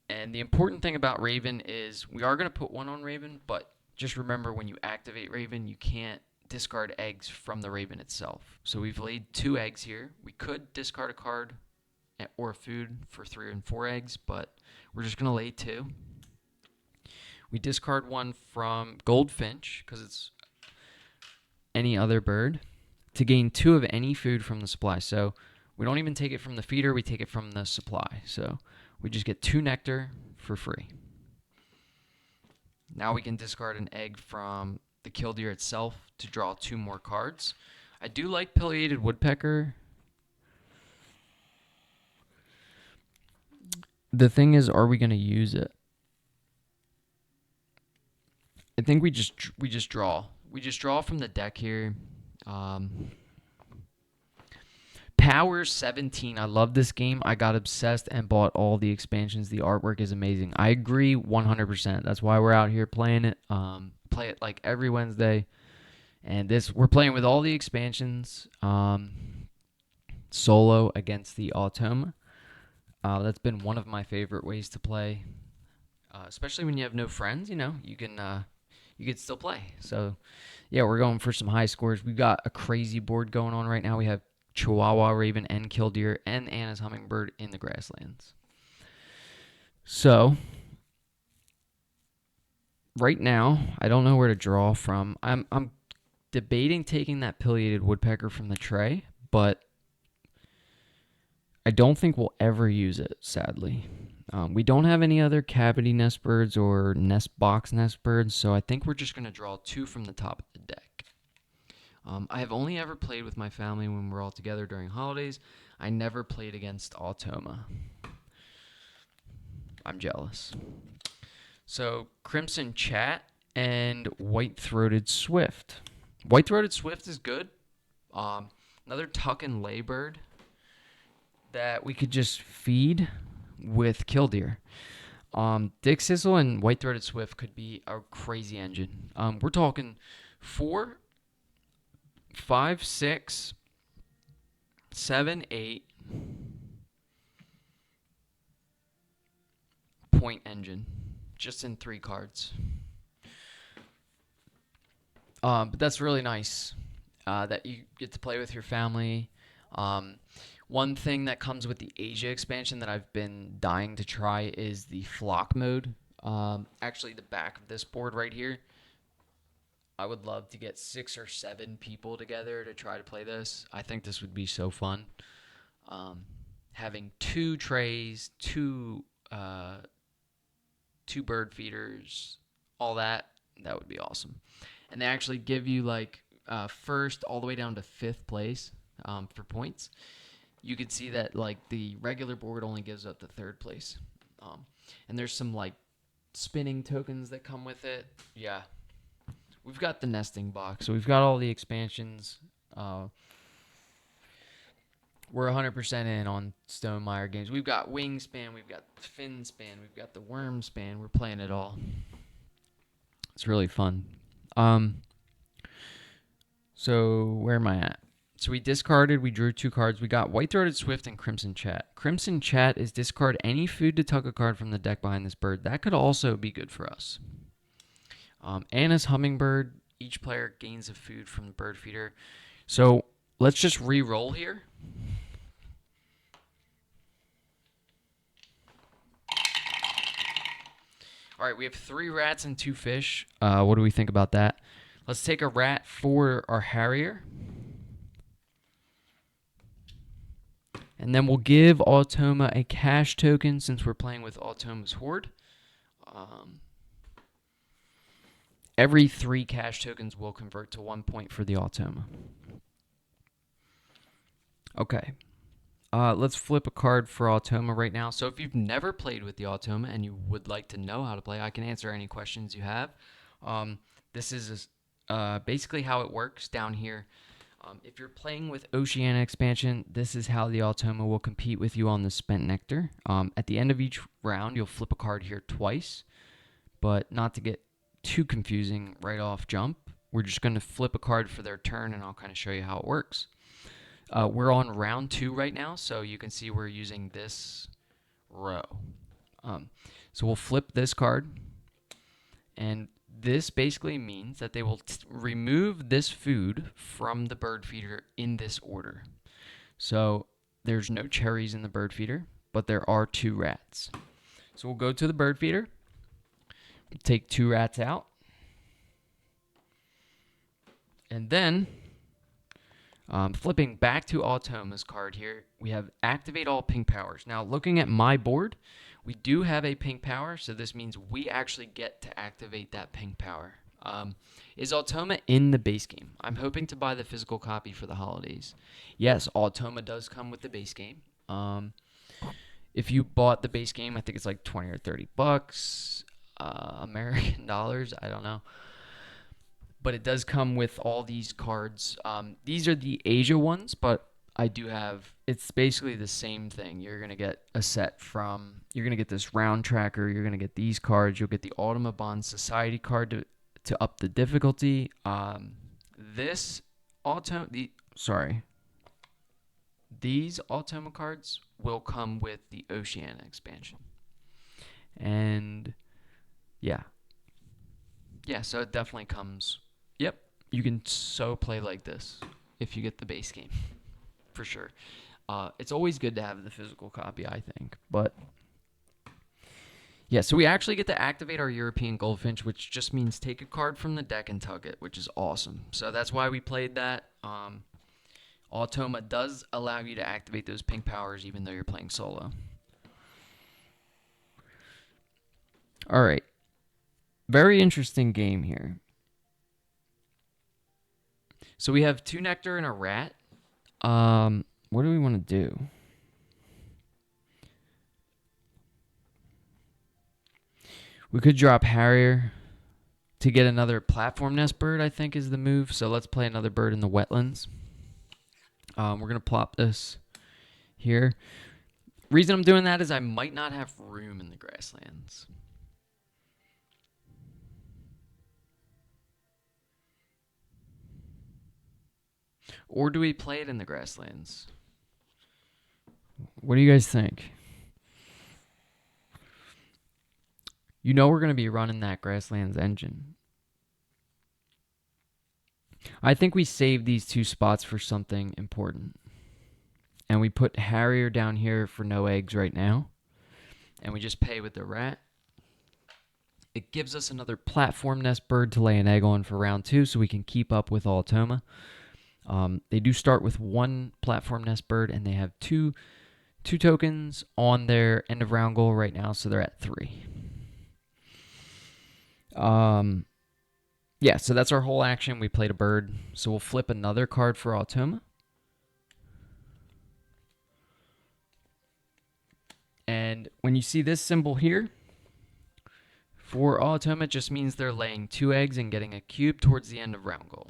And the important thing about Raven is we are going to put 1 on Raven, but just remember when you activate Raven, you can't discard eggs from the Raven itself. So we've laid 2 eggs here. We could discard a card or a food for 3 and 4 eggs, but we're just going to lay 2. We discard 1 from Goldfinch, because it's any other bird, to gain 2 of any food from the supply. So we don't even take it from the feeder, we take it from the supply. So we just get 2 nectar for free. Now we can discard an egg from the killdeer itself to draw 2 more cards. I do like Pileated Woodpecker. The thing is, are we going to use it? I think we just draw. We just draw from the deck here. Power 17. I love this game. I got obsessed and bought all the expansions. The artwork is amazing. I agree 100%. That's why we're out here playing it. Play it like every Wednesday. And we're playing with all the expansions. Solo against the Automa. That's been one of my favorite ways to play. Especially when you have no friends, you can still play. So, yeah, we're going for some high scores. We've got a crazy board going on right now. We have Chihuahua Raven and Killdeer and Anna's Hummingbird in the grasslands. So, right now, I don't know where to draw from. I'm debating taking that Pileated Woodpecker from the tray, but I don't think we'll ever use it, sadly. We don't have any other cavity nest birds or nest box nest birds, so I think we're just going to draw 2 from the top of the deck. I have only ever played with my family when we're all together during holidays. I never played against Automa. I'm jealous. So, Crimson Chat and White-Throated Swift. White-Throated Swift is good. Another tuck and lay bird that we could just feed with Killdeer. Dick Sissel and White-Throated Swift could be a crazy engine. We're talking 4, 5, 6, 7, 8 point engine just in 3 cards. But that's really nice that you get to play with your family. One thing that comes with the Asia expansion that I've been dying to try is the flock mode. Actually, the back of this board right here, I would love to get 6 or 7 people together to try to play this. I think this would be so fun. Having 2 trays, 2 bird feeders, all that would be awesome. And they actually give you like first all the way down to 5th place for points. You could see that like the regular board only gives up to 3rd place. And there's some like spinning tokens that come with it. Yeah. We've got the nesting box. So we've got all the expansions. We're 100% in on Stonemaier games. We've got Wingspan. We've got Finspan. We've got the Wormspan. We're playing it all. It's really fun. So where am I at? So we discarded. We drew 2 cards. We got White-Throated Swift and Crimson Chat. Crimson Chat is discard any food to tuck a card from the deck behind this bird. That could also be good for us. Anna's Hummingbird. Each player gains a food from the bird feeder. So let's just re-roll here. All right, we have 3 rats and 2 fish. What do we think about that? Let's take a rat for our Harrier. And then we'll give Automa a cash token since we're playing with Automa's Horde. Every 3 cash tokens will convert to 1 point for the Automa. Okay. Let's flip a card for Automa right now. So if you've never played with the Automa and you would like to know how to play, I can answer any questions you have. Um, this is basically how it works down here. If you're playing with Oceania expansion, this is how the Automa will compete with you on the Spent Nectar. At the end of each round, you'll flip a card here twice, but not to get too confusing right off jump. We're just going to flip a card for their turn, and I'll kind of show you how it works. We're on round 2 right now, so you can see we're using this row. So we'll flip this card, and this basically means that they will remove this food from the bird feeder in this order. So there's no cherries in the bird feeder, but there are 2 rats. So we'll go to the bird feeder, take 2 rats out, and then flipping back to Automa's card here, we have activate all pink powers. Now, looking at my board, we do have a pink power, so this means we actually get to activate that pink power. Is Automa in the base game? I'm hoping to buy the physical copy for the holidays. Yes, Automa does come with the base game. If you bought the base game, I think it's like 20 or 30 bucks, American dollars, I don't know. But it does come with all these cards. These are the Asia ones, but I do have, it's basically the same thing. You're going to get a set from, you're going to get this round tracker, you're going to get these cards, you'll get the Ultima Bond Society card to up the difficulty. These Ultima cards will come with the Oceania expansion. And yeah, so it definitely comes. Yep, you can so play like this if you get the base game, for sure. It's always good to have the physical copy, I think. But yeah, so we actually get to activate our European Goldfinch, which just means take a card from the deck and tug it, which is awesome. So that's why we played that. Automa does allow you to activate those pink powers even though you're playing solo. All right. Very interesting game here. So we have 2 nectar and a rat. What do we want to do? We could drop Harrier to get another platform nest bird, I think is the move. So let's play another bird in the wetlands. We're going to plop this here. Reason I'm doing that is I might not have room in the grasslands. Or do we play it in the grasslands? What do you guys think? You know we're going to be running that grasslands engine. I think we save these 2 spots for something important. And we put Harrier down here for no eggs right now. And we just pay with the rat. It gives us another platform nest bird to lay an egg on for round 2 so we can keep up with Automa. They do start with 1 platform nest bird, and they have two tokens on their end of round goal right now, so they're at 3. Yeah, so that's our whole action. We played a bird, so we'll flip another card for Automa. And when you see this symbol here, for Automa, it just means they're laying 2 eggs and getting a cube towards the end of round goal.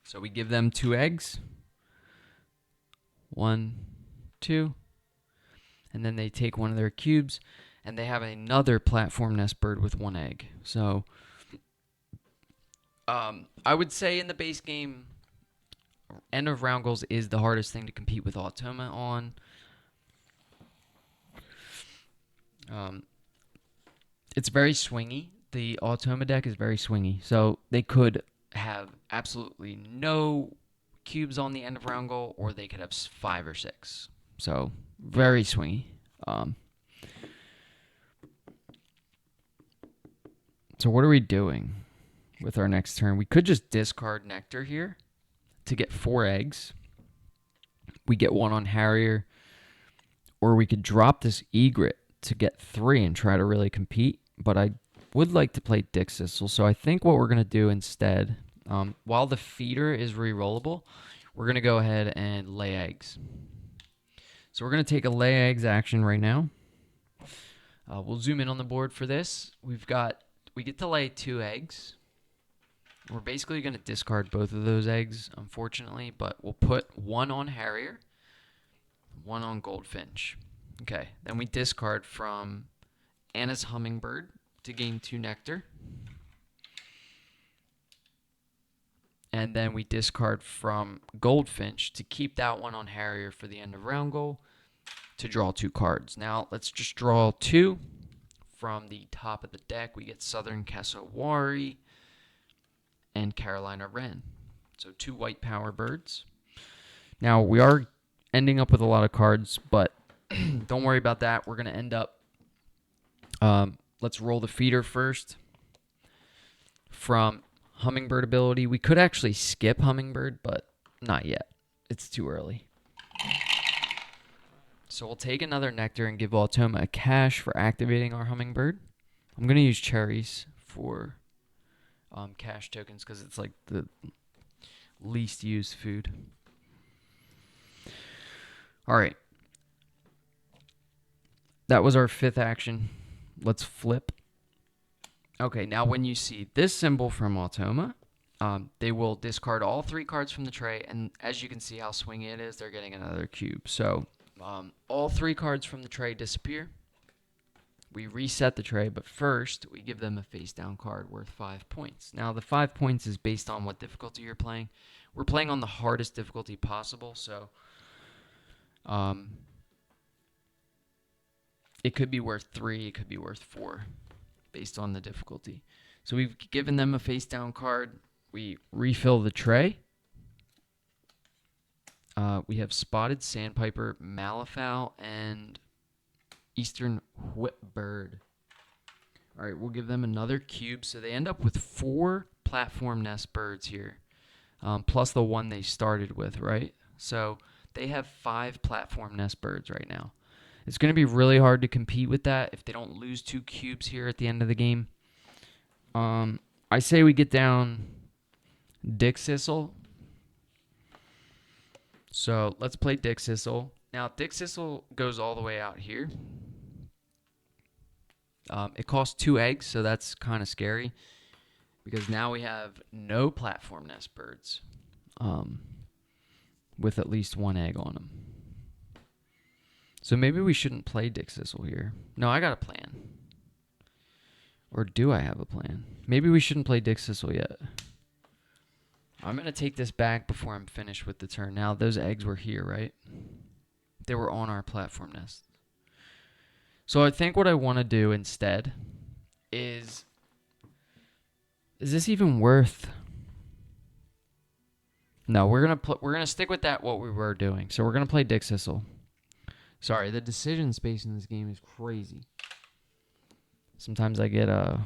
So we give them 2 eggs. 1, 2. And then they take one of their cubes, and they have another platform nest bird with 1 egg. So I would say in the base game, end of round goals is the hardest thing to compete with Automa on. It's very swingy. The Automa deck is very swingy. So they could have absolutely no cubes on the end of round goal, or they could have 5 or 6. So very swingy. So what are we doing with our next turn? We could just discard Nectar here to get 4 eggs. We get 1 on Harrier. Or we could drop this Egret to get 3 and try to really compete. But I would like to play Dixisel. So I think what we're going to do instead, while the feeder is re-rollable, we're going to go ahead and lay eggs. So we're going to take a lay eggs action right now. We'll zoom in on the board for this. We get to lay 2 eggs. We're basically going to discard both of those eggs, unfortunately, but we'll put 1 on Harrier, 1 on Goldfinch. Okay, then we discard from Anna's Hummingbird to gain 2 nectar. And then we discard from Goldfinch to keep that 1 on Harrier for the end of round goal to draw 2 cards. Now, let's just draw 2 from the top of the deck. We get Southern Cassowary and Carolina Wren. So 2 white power birds. Now, we are ending up with a lot of cards, but don't worry about that. We're going to end up... let's roll the feeder first. From Hummingbird ability, we could actually skip Hummingbird, but not yet. It's too early. So we'll take another nectar and give Automa a cash for activating our Hummingbird. I'm going to use cherries for cash tokens because it's like the least used food. All right. That was our 5th action. Let's flip. Okay, now when you see this symbol from Automa, they will discard all 3 cards from the tray, and as you can see how swingy it is, they're getting another cube. So all 3 cards from the tray disappear. We reset the tray, but first we give them a face-down card worth 5 points. Now the 5 points is based on what difficulty you're playing. We're playing on the hardest difficulty possible, so it could be worth 3, it could be worth 4, based on the difficulty. So we've given them a face-down card. We refill the tray. We have Spotted Sandpiper, Malifaux, and Eastern Whipbird. All right, we'll give them another cube. So they end up with 4 platform nest birds here, plus the 1 they started with, right? So they have 5 platform nest birds right now. It's going to be really hard to compete with that if they don't lose 2 cubes here at the end of the game. I say we get down Dick Sissel. So let's play Dick Sissel. Now, Dick Sissel goes all the way out here. It costs 2 eggs, so that's kind of scary. Because now we have no platform nest birds with at least 1 egg on them. So maybe we shouldn't play Dick Sissel here. No, I got a plan. Or do I have a plan? Maybe we shouldn't play Dick Sissel yet. I'm going to take this back before I'm finished with the turn. Now, those eggs were here, right? They were on our platform nest. So I think what I want to do instead is this even worth... No, we're gonna stick with that what we were doing. So we're going to play Dick Sissel. Sorry, the decision space in this game is crazy. Sometimes I get a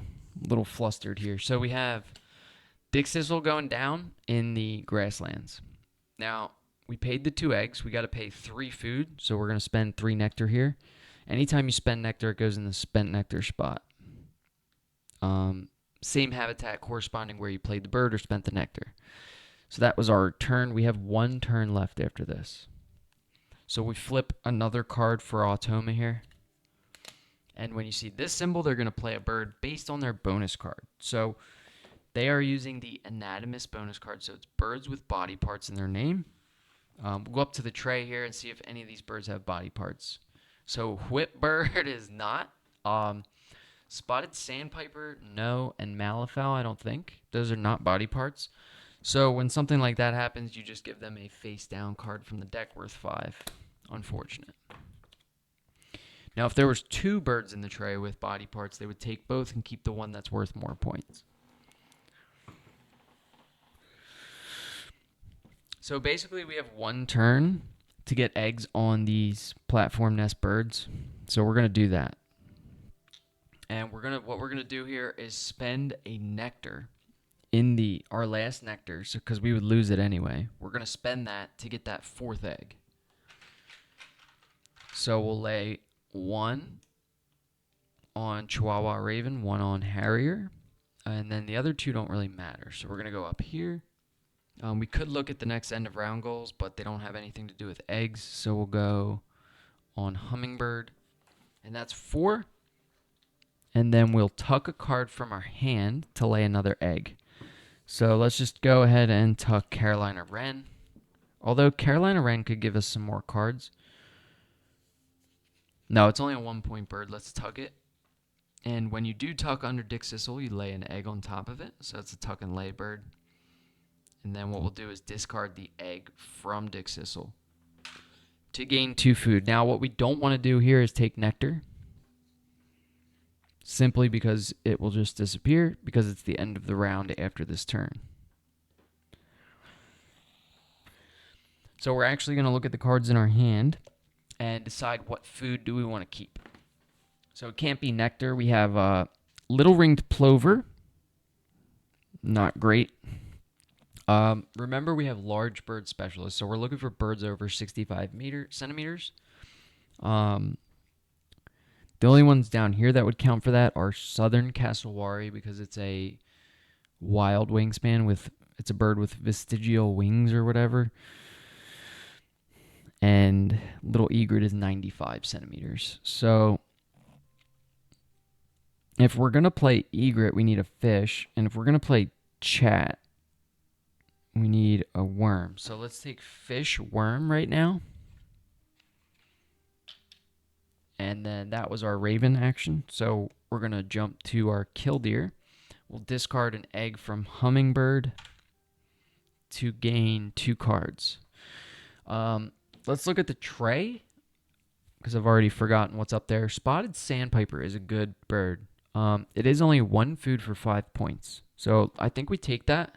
little flustered here. So we have Dick Sissel going down in the grasslands. Now, we paid the 2 eggs. We got to pay 3 food, so we're going to spend 3 nectar here. Anytime you spend nectar, it goes in the spent nectar spot. Same habitat corresponding where you played the bird or spent the nectar. So that was our turn. We have 1 turn left after this. So we flip another card for Automa here. And when you see this symbol, they're going to play a bird based on their bonus card. So they are using the Anatomist bonus card. So it's birds with body parts in their name. We'll go up to the tray here and see if any of these birds have body parts. So Whipbird is not. Spotted Sandpiper, no. And Malifaux, I don't think. Those are not body parts. So when something like that happens, you just give them a face-down card from the deck worth 5. Unfortunate. Now, if there was 2 birds in the tray with body parts, they would take both and keep the one that's worth more points. So basically, we have 1 turn to get eggs on these platform nest birds. So we're going to do that. And what we're gonna do here is spend a nectar in our last nectar, because we would lose it anyway. We're gonna spend that to get that 4th egg. So we'll lay 1 on Chihuahua Raven, 1 on Harrier, and then the other 2 don't really matter. So we're gonna go up here. We could look at the next end of round goals, but they don't have anything to do with eggs. So we'll go on Hummingbird, and that's 4. And then we'll tuck a card from our hand to lay another egg. So let's just go ahead and tuck Carolina Wren. Although Carolina Wren could give us some more cards. No, it's only a 1-point bird. Let's tuck it. And when you do tuck under Dick Sissel, you lay an egg on top of it. So it's a tuck and lay bird. And then what we'll do is discard the egg from Dick Sissel to gain 2 food. Now, what we don't want to do here is take nectar, simply because it will just disappear because it's the end of the round after this turn. So we're actually going to look at the cards in our hand and decide what food do we want to keep. So it can't be nectar. We have little ringed plover. Not great. Remember, we have large bird specialists, so we're looking for birds over 65 centimeters. The only ones down here that would count for that are southern cassowary, because it's a wild wingspan it's a bird with vestigial wings or whatever. And little egret is 95 centimeters. So if we're going to play egret, we need a fish. And if we're going to play chat, we need a worm. So let's take fish, worm right now. And then that was our raven action. So we're going to jump to our killdeer. We'll discard an egg from hummingbird to gain 2 cards. Let's look at the tray, because I've already forgotten what's up there. Spotted sandpiper is a good bird. It is only 1 food for 5 points. So I think we take that.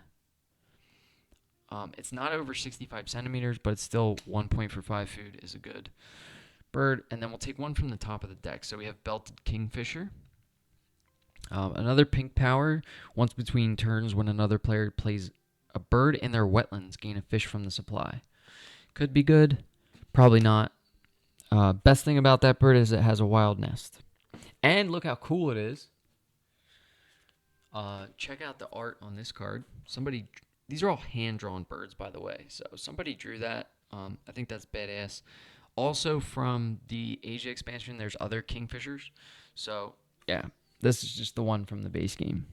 It's not over 65 centimeters, but it's still 1 point for 5 food is a good bird. And then we'll take 1 from the top of the deck. So we have belted kingfisher. Another pink power. Once between turns, when another player plays a bird in their wetlands, gain a fish from the supply. Could be good. Probably not. Best thing about that bird is it has a wild nest. And look how cool it is. Check out the art on this card. These are all hand-drawn birds, by the way. So somebody drew that. I think that's badass. Also from the Asia expansion, there's other kingfishers. So yeah, this is just the one from the base game.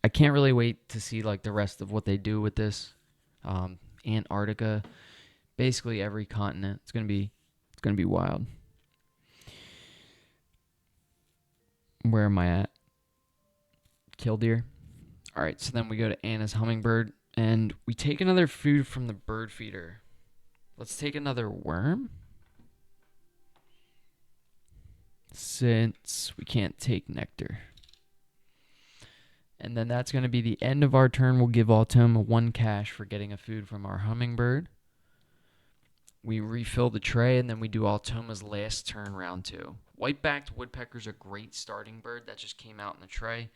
I can't really wait to see like the rest of what they do with this. Antarctica, basically every continent. It's gonna be wild. Where am I at? Killdeer. All right, so then we go to Anna's hummingbird, and we take another food from the bird feeder. Let's take another worm, since we can't take nectar. And then that's going to be the end of our turn. We'll give Automa 1 cash for getting a food from our hummingbird. We refill the tray, and then we do Automa's last turn, round 2. White-backed woodpecker's a great starting bird that just came out in the tray.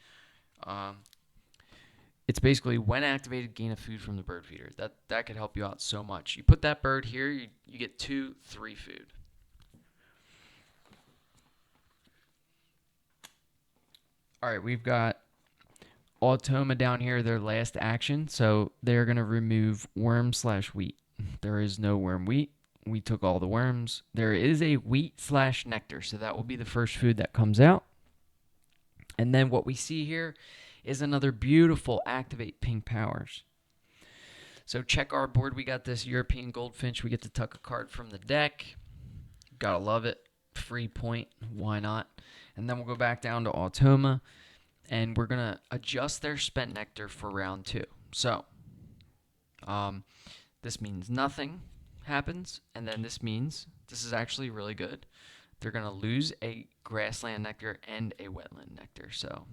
It's basically, when activated, gain a food from the bird feeder. That could help you out so much. You put that bird here, you get 2, 3 food. All right, we've got Automa down here, their last action. So they're going to remove worm/wheat. There is no worm wheat. We took all the worms. There is a wheat/nectar, so that will be the first food that comes out. And then what we see here is another beautiful activate pink powers. So check our board. We got this European goldfinch. We get to tuck a card from the deck. Gotta love it. Free point. Why not? And then we'll go back down to Automa, and we're going to adjust their spent nectar for round 2. So this means nothing happens, and then this means this is actually really good. They're going to lose a grassland nectar and a wetland nectar. So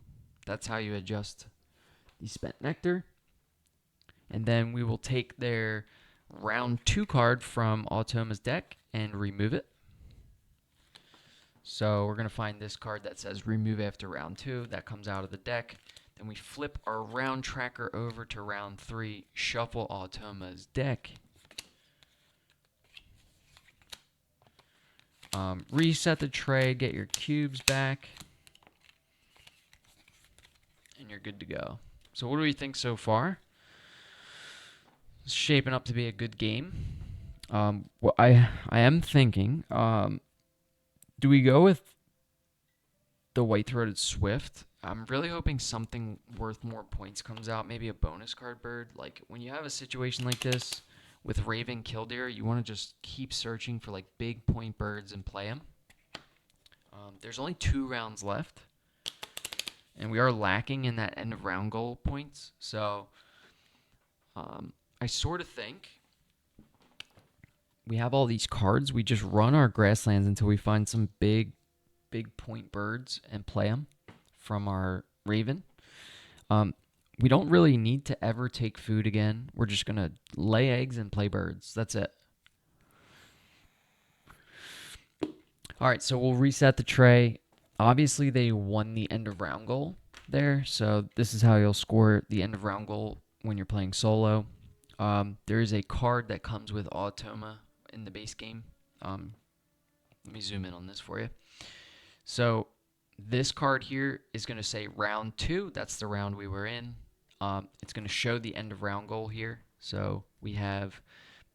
that's how you adjust the spent nectar. And then we will take their round 2 card from Automa's deck and remove it. So we're going to find this card that says remove after round 2. That comes out of the deck. Then we flip our round tracker over to round 3, shuffle Automa's deck. Reset the tray, get your cubes back, and you're good to go. So what do we think so far? It's shaping up to be a good game. What I am thinking, Do we go with the white-throated swift? I'm really hoping something worth more points comes out. Maybe a bonus card bird. Like when you have a situation like this with Raven Killdeer, you want to just keep searching for like big point birds and play them. There's only 2 rounds left, and we are lacking in that end of round goal points. So I sort of think we have all these cards. We just run our grasslands until we find some big point birds and play them from our Raven. We don't really need to ever take food again. We're just going to lay eggs and play birds. That's it. All right, so we'll reset the tray. Obviously, they won the end of round goal there. So this is how you'll score the end of round goal when you're playing solo. There is a card that comes with Automa in the base game. Let me zoom in on this for you. So this card here is going to say round 2. That's the round we were in. It's going to show the end of round goal here. So we have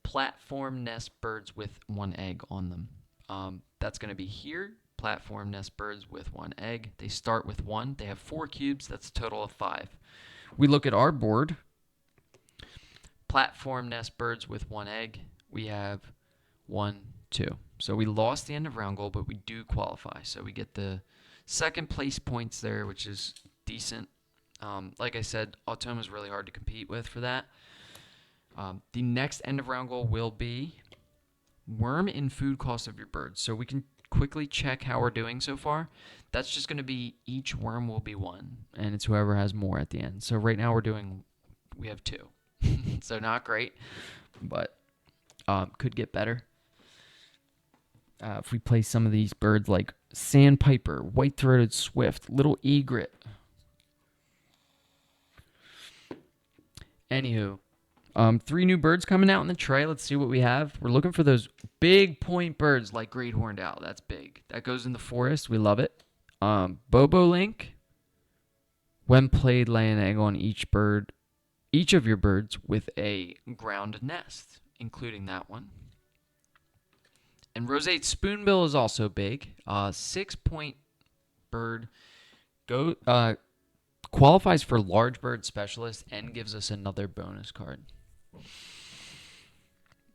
platform nest birds with 1 egg on them. That's going to be here. Platform nest birds with 1 egg. They start with 1. They have 4 cubes. That's a total of 5. We look at our board. Platform nest birds with 1 egg. We have 1, 2. So we lost the end of round goal, but we do qualify. So we get the second place points there, which is decent. Like I said, Automa is really hard to compete with for that. The next end of round goal will be worm in food cost of your birds. So we can quickly check how we're doing so far. That's just going to be each worm will be 1, and it's whoever has more at the end. So right now we have 2. So not great, but could get better. If we play some of these birds like sandpiper, white-throated swift, little egret. Anywho, 3 new birds coming out in the tray. Let's see what we have. We're looking for those big point birds like great horned owl. That's big. That goes in the forest. We love it. Bobolink. When played, lay an egg on each of your birds with a ground nest, including that one. And roseate spoonbill is also big. 6-point bird qualifies for large bird specialist and gives us another bonus card.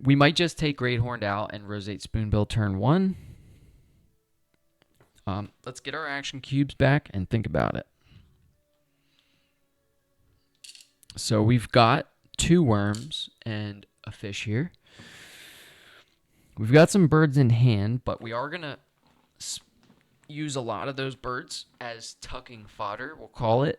We might just take great horned owl and roseate spoonbill turn 1. Let's get our action cubes back and think about it. So we've got 2 worms and a fish here. We've got some birds in hand, but we are going to use a lot of those birds as tucking fodder, we'll call it,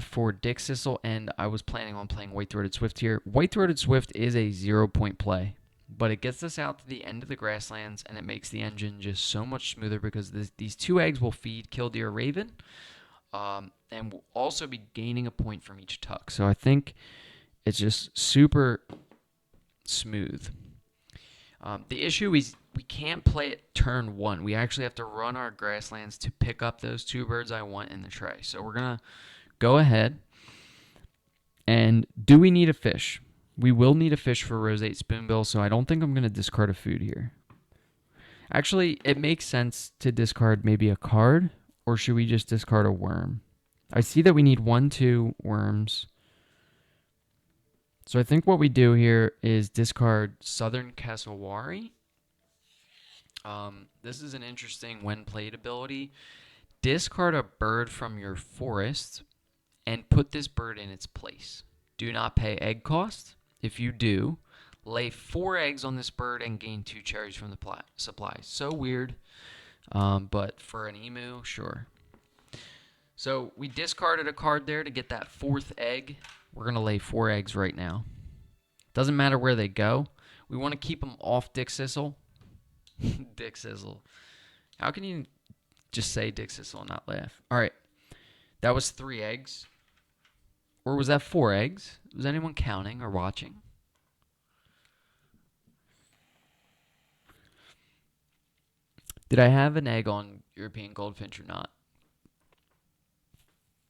for Dick Sissel, and I was planning on playing White-Throated Swift here. White-Throated Swift is a 0-point play, but it gets us out to the end of the grasslands, and it makes the engine just so much smoother because these 2 eggs will feed Killdeer Raven, and we'll also be gaining a point from each tuck. So I think it's just super smooth. The issue is we can't play it turn 1. We actually have to run our grasslands to pick up those 2 birds I want in the tray. So we're going to go ahead. And do we need a fish? We will need a fish for roseate spoonbill, so I don't think I'm going to discard a food here. Actually, it makes sense to discard maybe a card, or should we just discard a worm? I see that we need 1, 2 worms. So I think what we do here is discard Southern Cassowary. This is an interesting when played ability. Discard a bird from your forest and put this bird in its place. Do not pay egg cost. If you do, lay 4 eggs on this bird and gain 2 cherries from the supply. So weird, but for an emu, sure. So we discarded a card there to get that 4th egg. We're going to lay 4 eggs right now. Doesn't matter where they go. We want to keep them off Dick Sissel. Dick Sissel. How can you just say Dick Sissel and not laugh? All right. That was 3 eggs. Or was that 4 eggs? Was anyone counting or watching? Did I have an egg on European Goldfinch or not?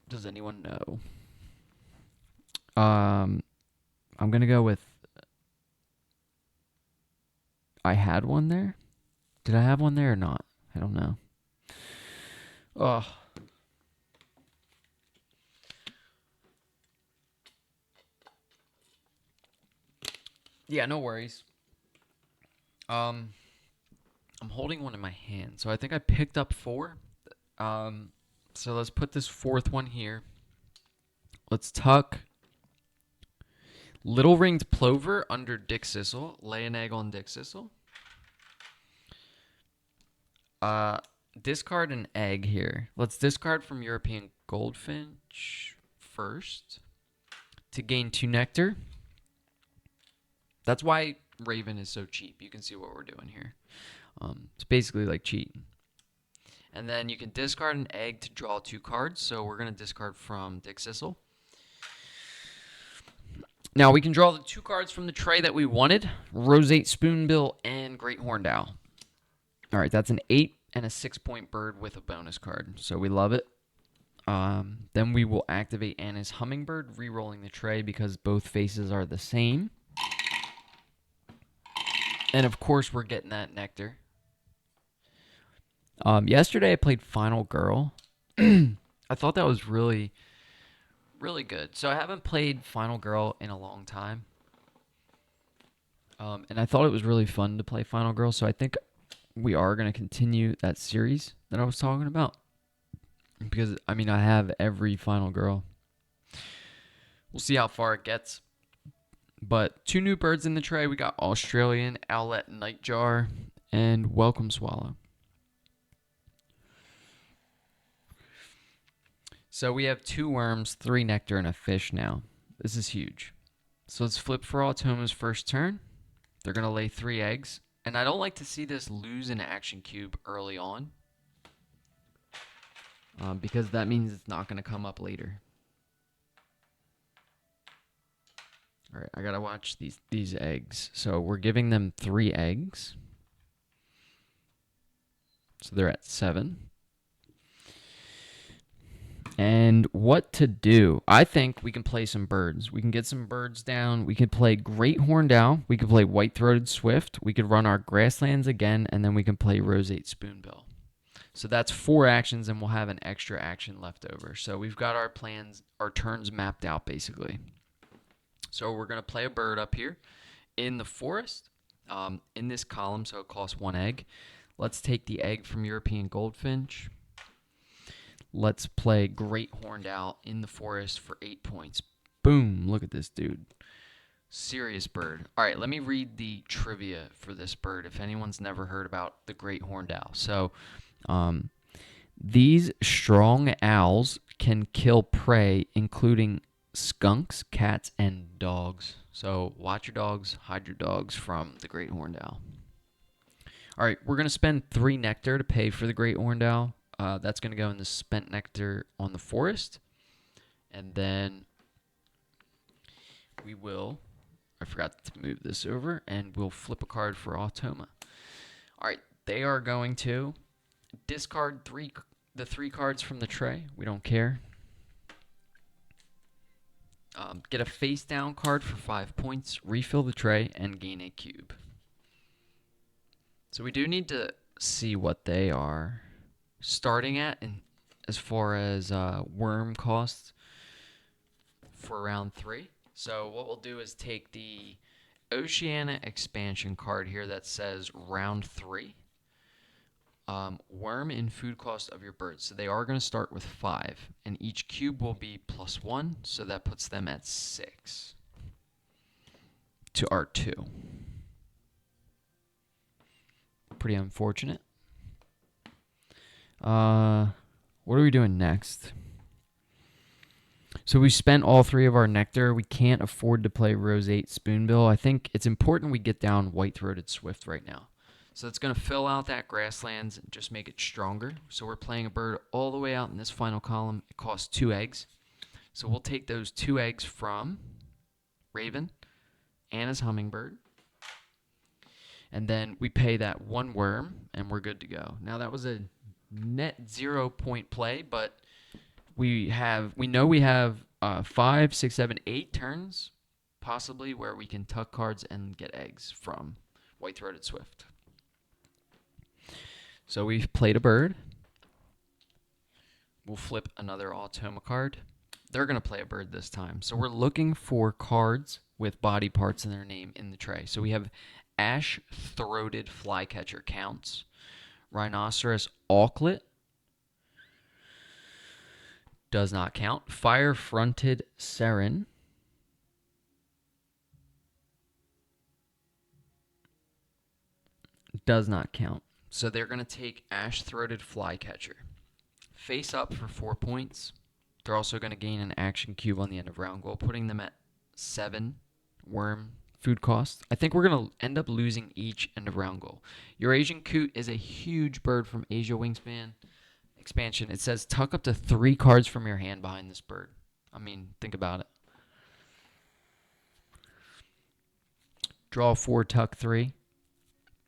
Does anyone know? I'm going to go with... I had one there? Did I have one there or not? I don't know. Oh. Yeah, no worries. Um, I'm holding one in my hand, so I think I picked up 4. Um, so let's put this 4th one here. Let's tuck little ringed plover under Dick Sissel. Lay an egg on Dick Sissel. Discard an egg here. Let's discard from European Goldfinch first to gain 2 nectar. That's why Raven is so cheap. You can see what we're doing here. It's basically like cheating. And then you can discard an egg to draw 2 cards. So we're going to discard from Dick Sissel. Now we can draw the 2 cards from the tray that we wanted. Roseate Spoonbill and Great Horned Owl. All right, that's an 8 and a 6-point bird with a bonus card. So we love it. Then we will activate Anna's Hummingbird, re-rolling the tray because both faces are the same. And of course, we're getting that nectar. Yesterday I played Final Girl. I thought that was really, really good. So I haven't played Final Girl in a long time. And I thought it was really fun to play Final Girl. So I think we are going to continue that series that I was talking about. Because, I mean, I have every Final Girl. We'll see how far it gets. But 2 new birds in the tray. We got Australian Owlet Nightjar and Welcome Swallow. So we have 2 worms, 3 nectar, and a fish now. This is huge. So let's flip for Automa's first turn. They're going to lay 3 eggs. And I don't like to see this lose an action cube early on. Because that means it's not going to come up later. All right, I got to watch these eggs. So we're giving them 3 eggs. So they're at 7. And what to do? I think we can play some birds. We can get some birds down. We could play Great Horned Owl. We could play White-Throated Swift. We could run our Grasslands again, and then we can play Roseate Spoonbill. So that's 4 actions, and we'll have an extra action left over. So we've got our plans, our turns mapped out, basically. So we're going to play a bird up here in the forest, in this column, so it costs 1 egg. Let's take the egg from European Goldfinch. Let's play Great Horned Owl in the forest for 8 points. Boom, look at this dude. Serious bird. All right, let me read the trivia for this bird if anyone's never heard about the Great Horned Owl. So, these strong owls can kill prey, including skunks, cats, and dogs. So watch your dogs, hide your dogs from the Great Horned Owl. All right, we're going to spend 3 nectar to pay for the Great Horned Owl. That's going to go in the spent nectar on the forest. And then we will, I forgot to move this over, and we'll flip a card for Automa. All right, they are going to discard the 3 cards from the tray. We don't care. Get a face down card for 5 points, refill the tray, and gain a cube. So we do need to see what they are starting at in, as far as worm costs for round 3. So what we'll do is take the Oceania expansion card here that says round 3. Worm and food cost of your birds. So they are going to start with 5, and each cube will be +1, so that puts them at 6 to our 2. Pretty unfortunate. What are we doing next? So we spent all 3 of our nectar. We can't afford to play Roseate Spoonbill. I think it's important we get down White-Throated Swift right now. So it's going to fill out that grasslands and just make it stronger. So we're playing a bird all the way out in this final column. It costs 2 eggs. So we'll take those 2 eggs from Raven, Anna's Hummingbird, and then we pay that 1 worm, and we're good to go. Now that was a net 0-point play, but we know we have 5, 6, 7, 8 turns, possibly, where we can tuck cards and get eggs from White-Throated Swift. So we've played a bird. We'll flip another Automa card. They're going to play a bird this time. So we're looking for cards with body parts in their name in the tray. So we have ash-throated flycatcher counts. Rhinoceros auklet does not count. Fire-fronted Seren does not count. So they're going to take ash-throated flycatcher. Face up for 4 points. They're also going to gain an action cube on the end of round goal, putting them at 7 worm food cost. I think we're going to end up losing each end of round goal. Eurasian coot is a huge bird from Asia Wingspan expansion. It says tuck up to 3 cards from your hand behind this bird. I mean, think about it. Draw 4, tuck 3.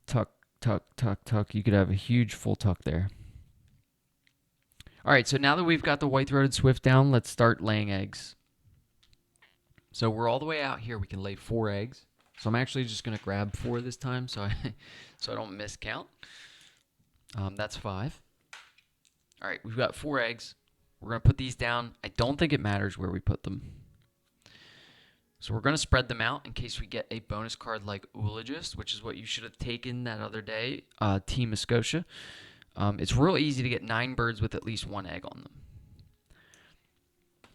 Tuck, tuck, tuck, tuck. You could have a huge full tuck there. All right, so now that we've got the white-throated swift down, let's start laying eggs. So we're all the way out here. We can lay 4 eggs. So I'm actually just going to grab 4 this time so I don't miscount. That's 5. All right, we've got 4 eggs. We're going to put these down. I don't think it matters where we put them. So we're going to spread them out in case we get a bonus card like Oologist, which is what you should have taken that other day, Team Scotia. It's real easy to get 9 birds with at least 1 egg on them.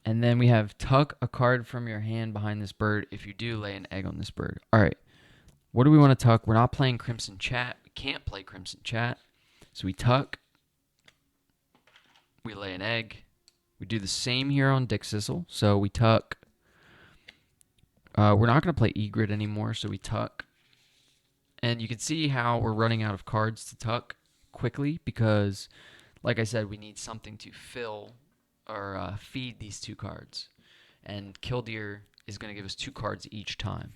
And then we have tuck a card from your hand behind this bird if you do lay an egg on this bird. All right. What do we want to tuck? We're not playing Crimson Chat. We can't play Crimson Chat. So we tuck. We lay an egg. We do the same here on Dick Sissel. So we tuck. We're not going to play Egrid anymore, so we tuck. And you can see how we're running out of cards to tuck quickly because, like I said, we need something to fill or feed these 2 cards. And Killdeer is going to give us 2 cards each time.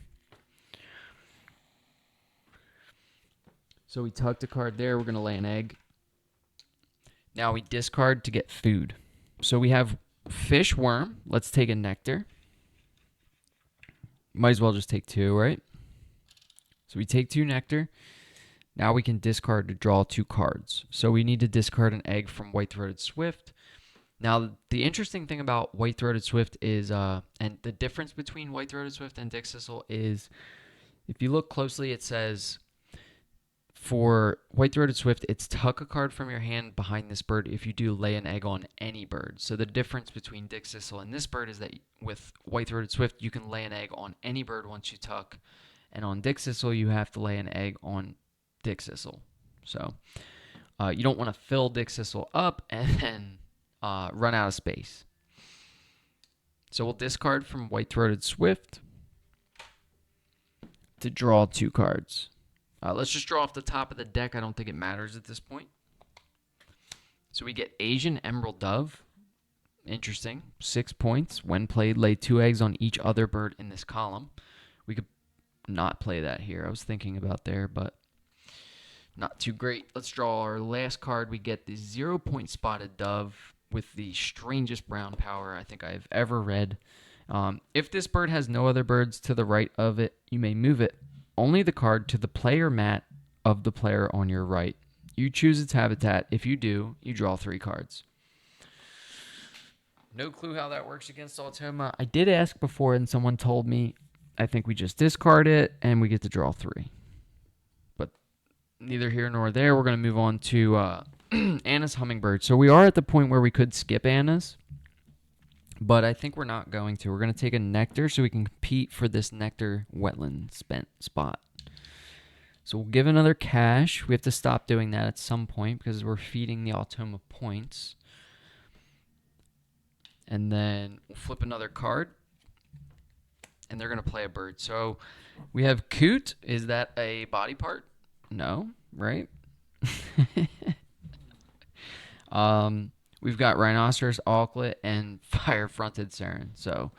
So we tucked a card there. We're going to lay an egg. Now we discard to get food. So we have fish worm. Let's take a nectar. Might as well just take 2, right? So we take 2 nectar. Now we can discard to draw 2 cards. So we need to discard an egg from white-throated swift. Now, the interesting thing about white-throated swift is, and the difference between white-throated swift and Dick Sissel is, if you look closely, it says, for white-throated swift, it's tuck a card from your hand behind this bird if you do lay an egg on any bird. So the difference between Dick Sissel and this bird is that with white-throated swift, you can lay an egg on any bird once you tuck. And on Dick Sissel, you have to lay an egg on Dick Sissel. So you don't want to fill Dick Sissel up and then run out of space. So we'll discard from white-throated swift to draw 2 cards. Let's just draw off the top of the deck. I don't think it matters at this point. So we get Asian Emerald Dove. Interesting. 6 points. When played, lay 2 eggs on each other bird in this column. We could not play that here. I was thinking about there, but not too great. Let's draw our last card. We get the 0-point spotted dove with the strangest brown power I think I've ever read. If this bird has no other birds to the right of it, you may move it. Only the card to the player mat of the player on your right. You choose its habitat. If you do, you draw 3 cards. No clue how that works against Automa. I did ask before, and someone told me, I think we just discard it, and we get to draw 3. But neither here nor there. We're going to move on to Anna's Hummingbird. So we are at the point where we could skip Anna's, but I think we're not going to. We're going to take a Nectar so we can compete for this Nectar wetland spent spot. So we'll give another cash. We have to stop doing that at some point because we're feeding the Automa points. And then we'll flip another card. And they're going to play a bird. So we have coot. Is that a body part? No, right? We've got rhinoceros, auklet, and fire-fronted Seren. So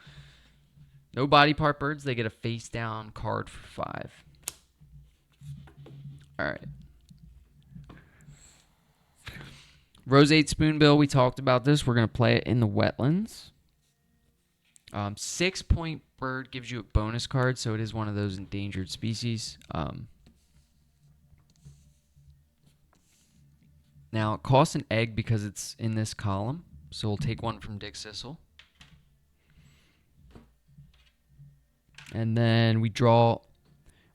no body part birds. They get a face-down card for 5. All right. Roseate Spoonbill, we talked about this. We're going to play it in the wetlands. 6-point bird gives you a bonus card, so it is one of those endangered species. Now, it costs an egg because it's in this column. So we'll take one from Dick Sissel. And then we draw.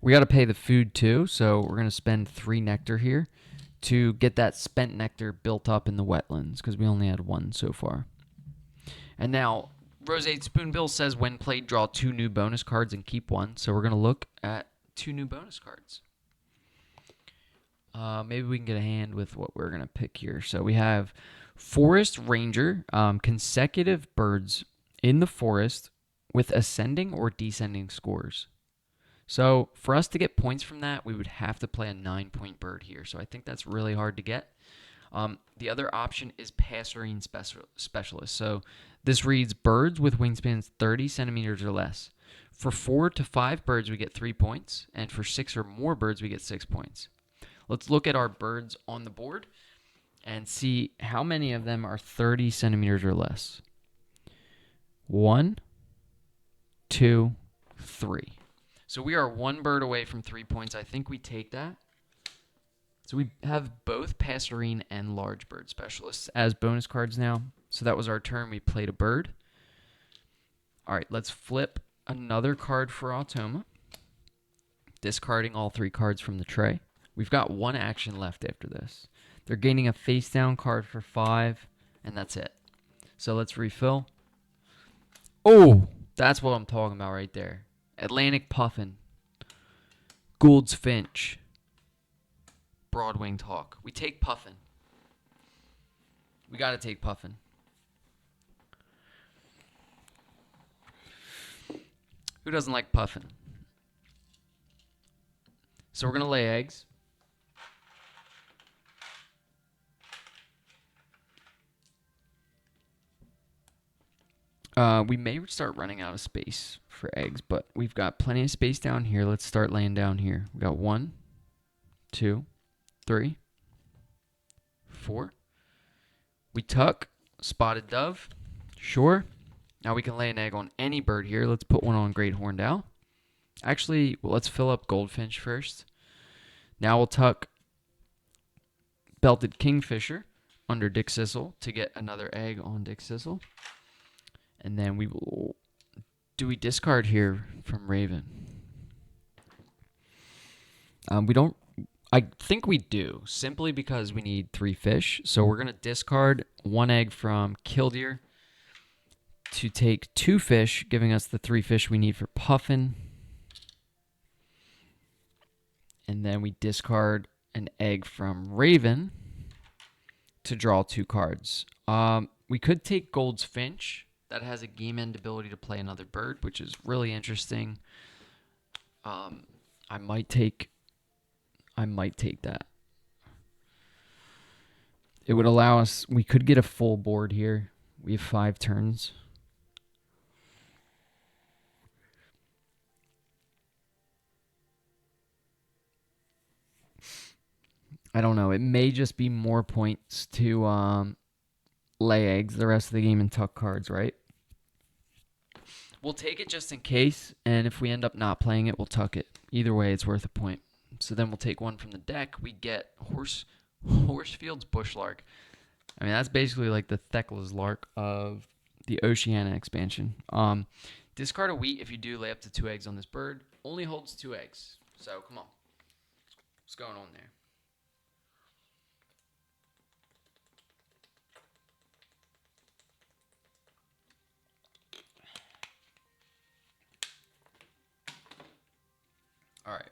We got to pay the food too. So we're going to spend 3 nectar here to get that spent nectar built up in the wetlands because we only had 1 so far. And now, Roseate Spoonbill says when played, draw 2 new bonus cards and keep 1. So we're going to look at 2 new bonus cards. Maybe we can get a hand with what we're going to pick here. So we have Forest Ranger, consecutive birds in the forest with ascending or descending scores. So for us to get points from that, we would have to play a 9-point bird here. So I think that's really hard to get. The other option is Passerine Specialist. So this reads birds with wingspans 30 centimeters or less. For 4 to 5 birds, we get 3 points. And for 6 or more birds, we get 6 points. Let's look at our birds on the board and see how many of them are 30 centimeters or less. 1, 2, 3. So we are 1 bird away from 3 points. I think we take that. So we have both Passerine and Large Bird Specialists as bonus cards now. So that was our turn. We played a bird. All right, let's flip another card for Automa. Discarding all 3 cards from the tray. We've got 1 action left after this. They're gaining a face down card for 5, and that's it. So let's refill. Oh, that's what I'm talking about right there. Atlantic Puffin. Gould's Finch. Broad-winged Hawk. We take Puffin. We got to take Puffin. Who doesn't like Puffin? So we're going to lay eggs. We may start running out of space for eggs, but we've got plenty of space down here. Let's start laying down here. We got 1, 2, 3, 4. We tuck. Spotted Dove. Sure. Now we can lay an egg on any bird here. Let's put one on Great Horned Owl. Actually, let's fill up Goldfinch first. Now we'll tuck Belted Kingfisher under Dick Sissel to get another egg on Dick Sissel. And then we will... Do we discard here from Raven? We don't... I think we do, simply because we need 3 fish. So we're going to discard 1 egg from Killdeer to take 2 fish, giving us the 3 fish we need for Puffin. And then we discard an egg from Raven to draw 2 cards. We could take Gould's Finch. That has a game end ability to play another bird, which is really interesting. I might take that. It would allow us... We could get a full board here. We have 5 turns. I don't know. It may just be more points to lay eggs the rest of the game and tuck cards, right? We'll take it just in case, and if we end up not playing it, we'll tuck it. Either way, it's worth a point. So then we'll take 1 from the deck. We get Horsefield's Bushlark. I mean, that's basically like the Thecla's Lark of the Oceania expansion. Discard a wheat if you do lay up to 2 eggs on this bird. Only holds 2 eggs. So, come on. What's going on there? All right.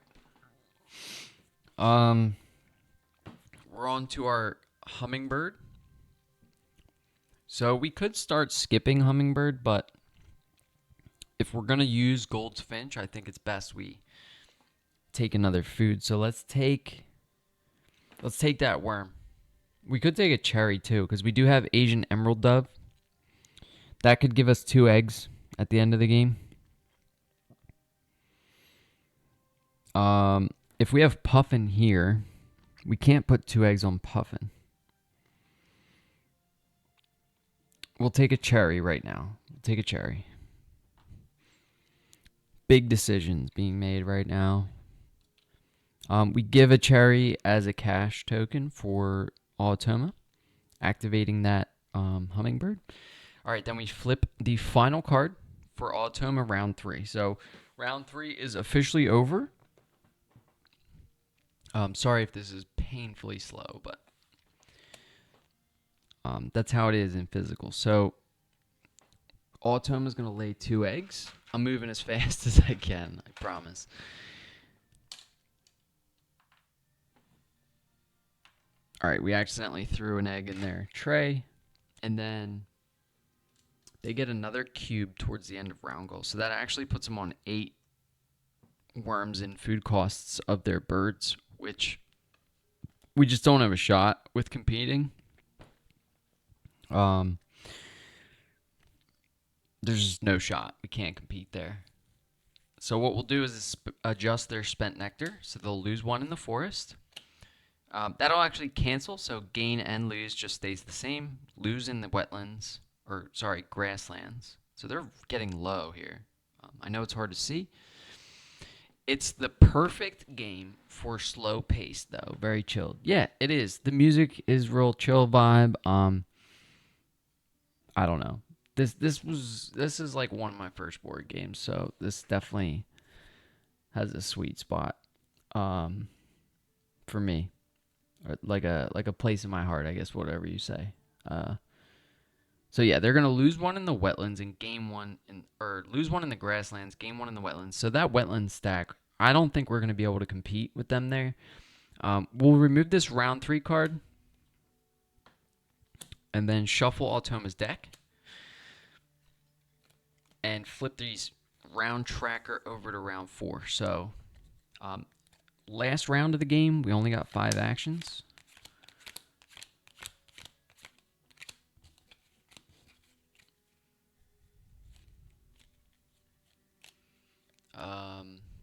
We're on to our Hummingbird. So we could start skipping Hummingbird, but if we're going to use Gould's Finch, I think it's best we take another food. So let's take that worm. We could take a cherry too, because we do have Asian Emerald Dove. That could give us 2 eggs at the end of the game. If we have Puffin here, we can't put 2 eggs on Puffin. We'll take a cherry right now. We'll take a cherry. Big decisions being made right now. We give a cherry as a cash token for Automa, activating that hummingbird. All right, then we flip the final card for Automa round 3. So round 3 is officially over. Sorry if this is painfully slow, but that's how it is in physical. So Automa is going to lay 2 eggs. I'm moving as fast as I can, I promise. All right, we accidentally threw an egg in their tray, and then they get another cube towards the end of round goal. So that actually puts them on 8 worms in food costs of their birds, which we just don't have a shot with competing. There's just no shot. We can't compete there. So what we'll do is adjust their spent nectar, so they'll lose 1 in the forest. That'll actually cancel, so gain and lose just stays the same. Lose in the wetlands, or sorry, grasslands. So they're getting low here. I know it's hard to see. It's the perfect game for slow pace, though. Very chilled. Yeah, it is. The music is real chill vibe. I don't know. This is like one of my first board games, so this definitely has a sweet spot for me. Like a place in my heart, I guess, whatever you say. So yeah, they're gonna lose 1 in the wetlands and gain 1 or lose 1 in the grasslands, gain 1 in the wetlands. So that wetland stack, I don't think we're gonna be able to compete with them there. We'll remove this round 3 card and then shuffle Automa's deck and flip these round tracker over to round 4. So last round of the game, we only got 5 actions.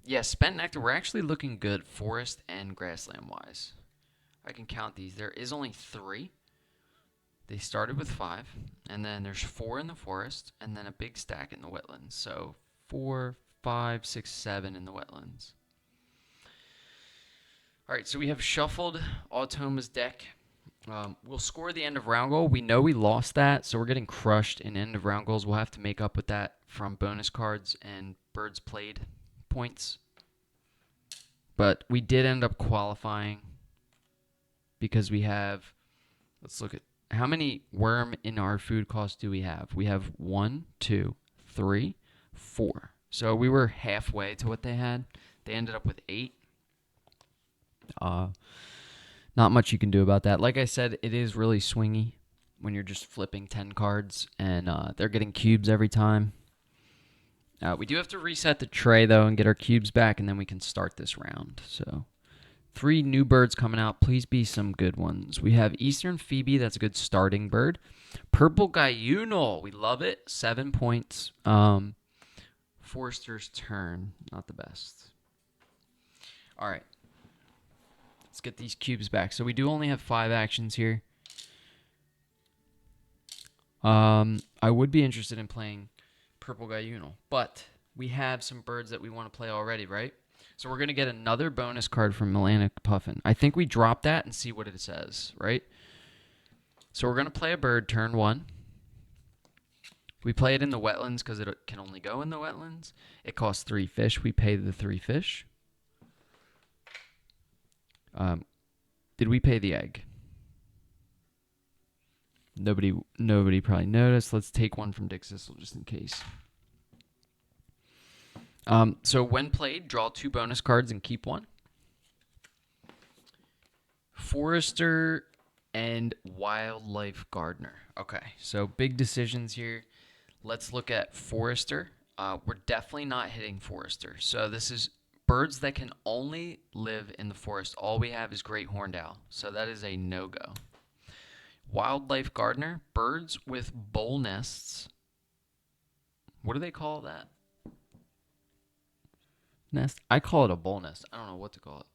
Yeah, spent nectar. We're actually looking good forest and grassland wise. I can count these. There is only 3. They started with 5, and then there's 4 in the forest, and then a big stack in the wetlands. So 4, 5, 6, 7 in the wetlands. All right, so we have shuffled Automa's deck. We'll score the end of round goal. We know we lost that, so we're getting crushed in end of round goals. We'll have to make up with that from bonus cards and birds played points. But we did end up qualifying because we have, let's look at how many worm in our food cost do we have? We have 1, 2, 3, 4. So we were halfway to what they had. They ended up with 8. Not much you can do about that. Like I said, it is really swingy when you're just flipping 10 cards and they're getting cubes every time. We do have to reset the tray, though, and get our cubes back, and then we can start this round. So 3 new birds coming out. Please be some good ones. We have Eastern Phoebe. That's a good starting bird. Purple Guyunal. We love it. 7 points. Forrester's Turn. Not the best. All right. Let's get these cubes back. So we do only have 5 actions here. I would be interested in playing Purple Guyunal, but we have some birds that we want to play already, right? So we're going to get another bonus card from Atlantic Puffin. I think we drop that and see what it says, right? So we're going to play a bird turn 1. We play it in the wetlands because it can only go in the wetlands. It costs 3 fish. We pay the 3 fish. Did we pay the egg? Nobody probably noticed. Let's take one from Dick Sissel just in case. So when played, draw 2 bonus cards and keep 1. Forester and Wildlife Gardener. Okay, so big decisions here. Let's look at Forester. We're definitely not hitting Forester. So this is birds that can only live in the forest. All we have is great horned owl. So that is a no-go. Wildlife Gardener, birds with bowl nests. What do they call that? Nest? I call it a bowl nest. I don't know what to call it.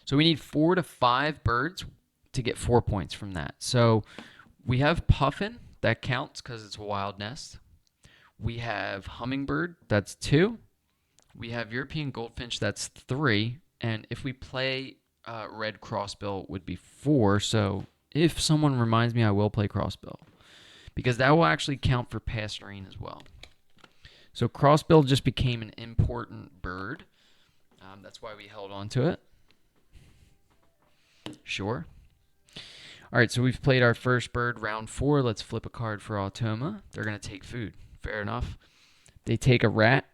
So we need 4 to 5 birds to get 4 points from that. So we have Puffin. That counts because it's a wild nest. We have Hummingbird. That's 2. We have European Goldfinch. That's 3. And if we play red crossbill would be 4. So if someone reminds me, I will play crossbill because that will actually count for passerine as well. So crossbill just became an important bird. That's why we held on to it. Sure. All right, so we've played our first bird, round 4. Let's flip a card for Automa. They're going to take food. Fair enough. They take a rat.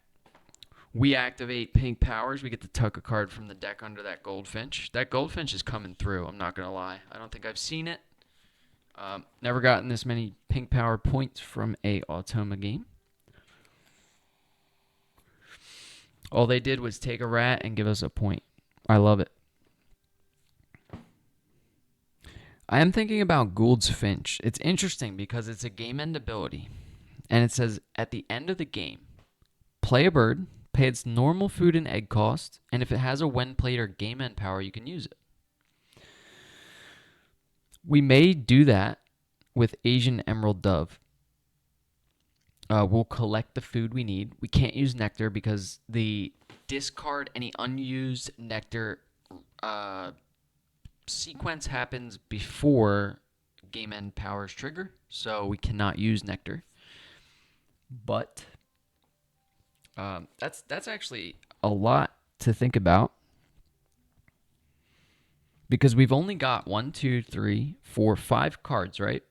We activate pink powers. We get to tuck a card from the deck under that goldfinch. That goldfinch is coming through, I'm not going to lie. I don't think I've seen it. Never gotten this many pink power points from a Automa game. All they did was take a rat and give us a point. I love it. I am thinking about Gould's Finch. It's interesting because it's a game end ability. And it says, at the end of the game, play a bird, pay its normal food and egg cost, and if it has a when played or game end power, you can use it. We may do that with Asian Emerald Dove. We'll collect the food we need. We can't use nectar because the discard any unused nectar sequence happens before game end powers trigger, so we cannot use nectar. But that's actually a lot to think about because we've only got 1, 2, 3, 4, 5 cards, right?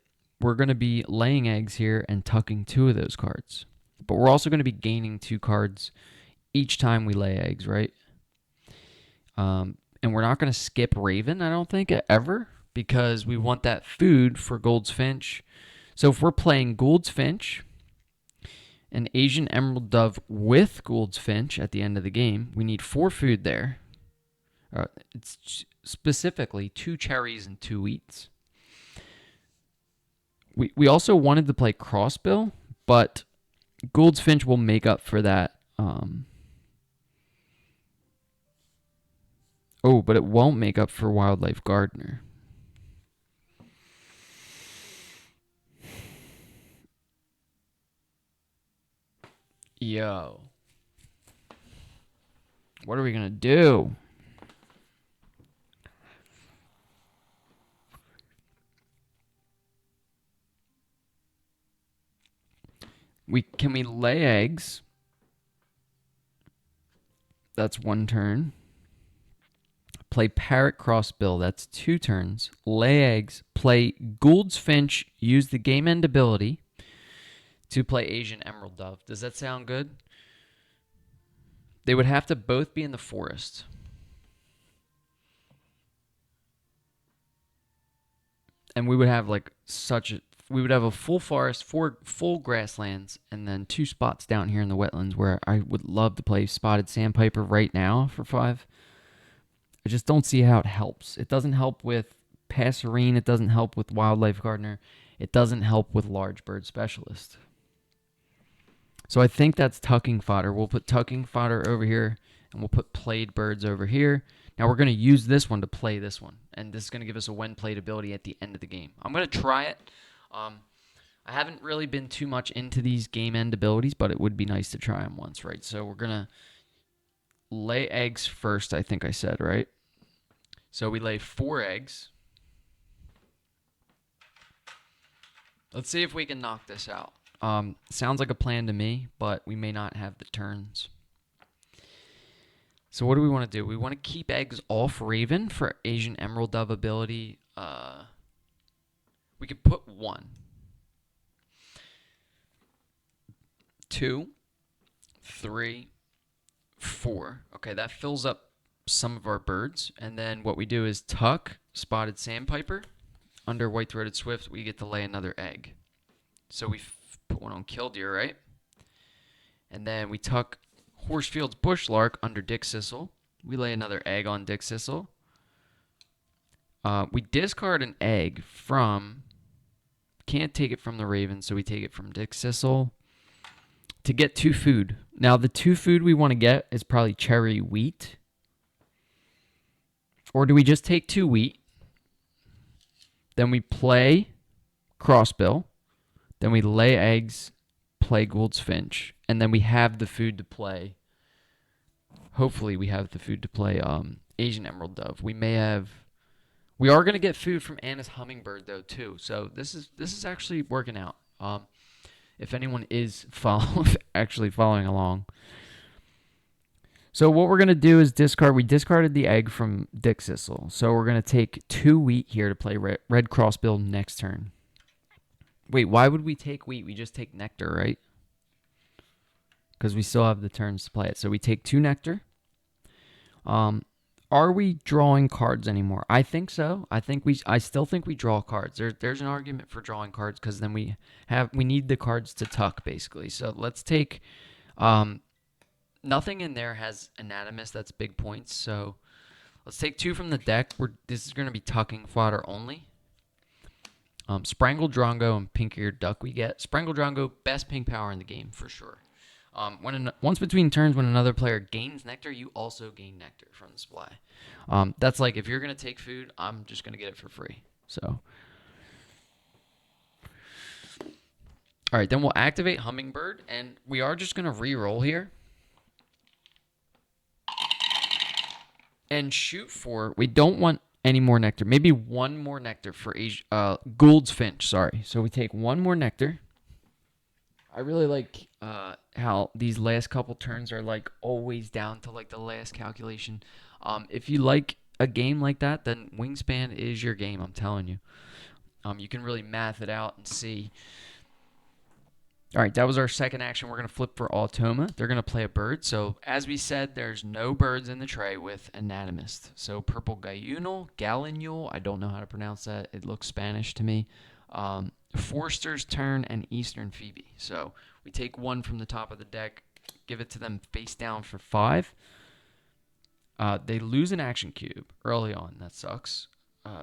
We're going to be laying eggs here and tucking 2 of those cards. But we're also going to be gaining 2 cards each time we lay eggs, right? And we're not going to skip Raven, I don't think, ever, because we want that food for Gould's Finch. So if we're playing Gould's Finch, an Asian Emerald Dove with Gould's Finch at the end of the game, we need 4 food there. It's specifically 2 cherries and 2 wheats. We also wanted to play Crossbill, but Gould's Finch will make up for that. But it won't make up for Wildlife Gardener. Yo. What are we going to do? Can we lay eggs? That's 1 turn. Play Parrot Crossbill. That's 2 turns. Lay eggs. Play Gould's Finch. Use the game end ability to play Asian Emerald Dove. Does that sound good? They would have to both be in the forest. And we would have we would have a full forest, 4 full grasslands, and then 2 spots down here in the wetlands where I would love to play Spotted Sandpiper right now for 5. I just don't see how it helps. It doesn't help with Passerine. It doesn't help with Wildlife Gardener. It doesn't help with Large Bird Specialist. So I think that's tucking fodder. We'll put tucking fodder over here, and we'll put played birds over here. Now we're going to use this one to play this one, and this is going to give us a when played ability at the end of the game. I'm going to try it. I haven't really been too much into these game end abilities, but it would be nice to try them once, right? So we're going to lay eggs first, I think I said, right? So we lay 4 eggs. Let's see if we can knock this out. Sounds like a plan to me, but we may not have the turns. So what do we want to do? We want to keep eggs off Raven for Asian Emerald Dove ability. We could put 1. 2, 3, 4. Okay, that fills up some of our birds. And then what we do is tuck Spotted Sandpiper. Under White-Throated Swift, we get to lay another egg. So we put 1 on Killdeer, right? And then we tuck Horsefield's Bushlark under Dick Sissel. We lay another egg on Dick Sissel. We discard an egg from... Can't take it from the Raven, so we take it from Dick Sissel to get 2 food. Now, the 2 food we want to get is probably cherry wheat. Or do we just take 2 wheat? Then we play Crossbill. Then we lay eggs, play Gould's Finch. And then we have the food to play. Hopefully we have the food to play Asian emerald dove. We are gonna get food from Anna's hummingbird though too. So this is actually working out. If anyone is actually following along. So what we're gonna do is discard. We discarded the egg from Dick Sissel. So we're gonna take 2 wheat here to play red crossbill next turn. Wait, why would we take wheat? We just take nectar, right? Because we still have the turns to play it. So we take 2 nectar. Are we drawing cards anymore? I think so. I still think we draw cards. There's an argument for drawing cards because then we need the cards to tuck basically. So let's take nothing in there has anatomist. That's big points. So let's take 2 from the deck. This is going to be tucking fodder only. Sprangle Drongo and Pink-Eared Duck we get. Sprangle Drongo, best pink power in the game for sure. Once between turns, when another player gains nectar, you also gain nectar from the supply. That's like if you're going to take food, I'm just going to get it for free. So, all right, then we'll activate Hummingbird, and we are just going to re-roll here. And shoot for, we don't want any more nectar. Maybe 1 more nectar for Gould's Finch, sorry. So we take 1 more nectar. I really like how these last couple turns are like always down to like the last calculation. If you like a game like that, then Wingspan is your game, I'm telling you. You can really math it out and see. All right, that was our second action. We're going to flip for Automa. They're going to play a bird. So as we said, there's no birds in the tray with Anatomist. So Purple Gallinule, I don't know how to pronounce that. It looks Spanish to me. Forster's Turn, and Eastern Phoebe. So we take 1 from the top of the deck, give it to them face down for 5. They lose an action cube early on. That sucks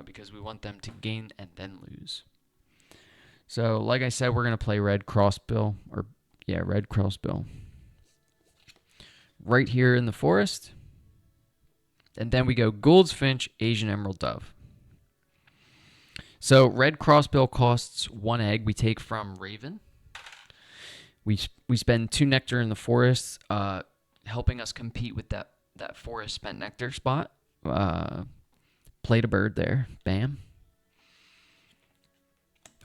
because we want them to gain and then lose. So like I said, we're going to play Red Crossbill. Red Crossbill. Right here in the forest. And then we go Gould's Finch, Asian Emerald Dove. So Red Crossbill costs 1 egg. We take from Raven. We spend 2 nectar in the forest, helping us compete with that forest spent nectar spot. Played a bird there. Bam.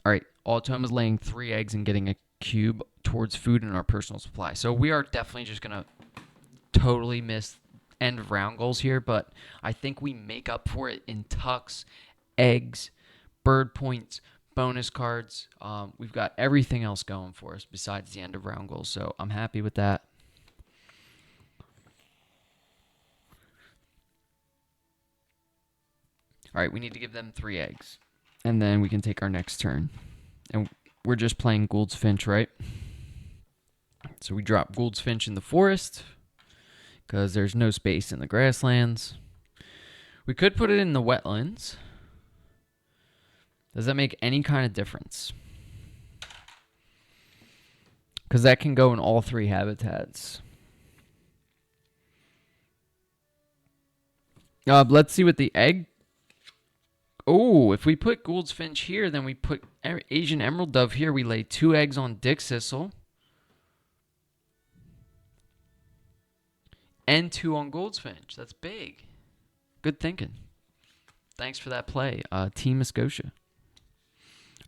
All right. Automa's laying 3 eggs and getting a cube towards food in our personal supply. So we are definitely just going to totally miss end of round goals here, but I think we make up for it in tucks, eggs, bird points, bonus cards. We've got everything else going for us besides the end of round goals, so I'm happy with that. All right, we need to give them 3 eggs, and then we can take our next turn. And we're just playing Gould's Finch, right? So we drop Gould's Finch in the forest because there's no space in the grasslands. We could put it in the wetlands. Does that make any kind of difference? Because that can go in all 3 habitats. Let's see what the egg... Oh, if we put Gould's Finch here, then we put Asian Emerald Dove here. We lay 2 eggs on Dick Sissel. And 2 on Gould's Finch. That's big. Good thinking. Thanks for that play, Team Scotia.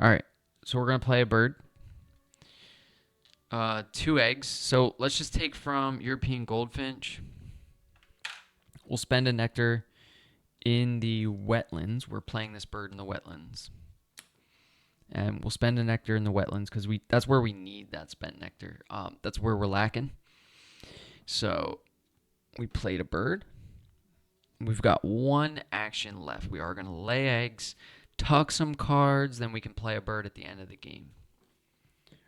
All right, so we're going to play a bird. 2 eggs. So let's just take from European Goldfinch. We'll spend a nectar in the wetlands. We're playing this bird in the wetlands. And we'll spend a nectar in the wetlands because that's where we need that spent nectar. That's where we're lacking. So we played a bird. We've got 1 action left. We are going to lay eggs, tuck some cards, then we can play a bird at the end of the game.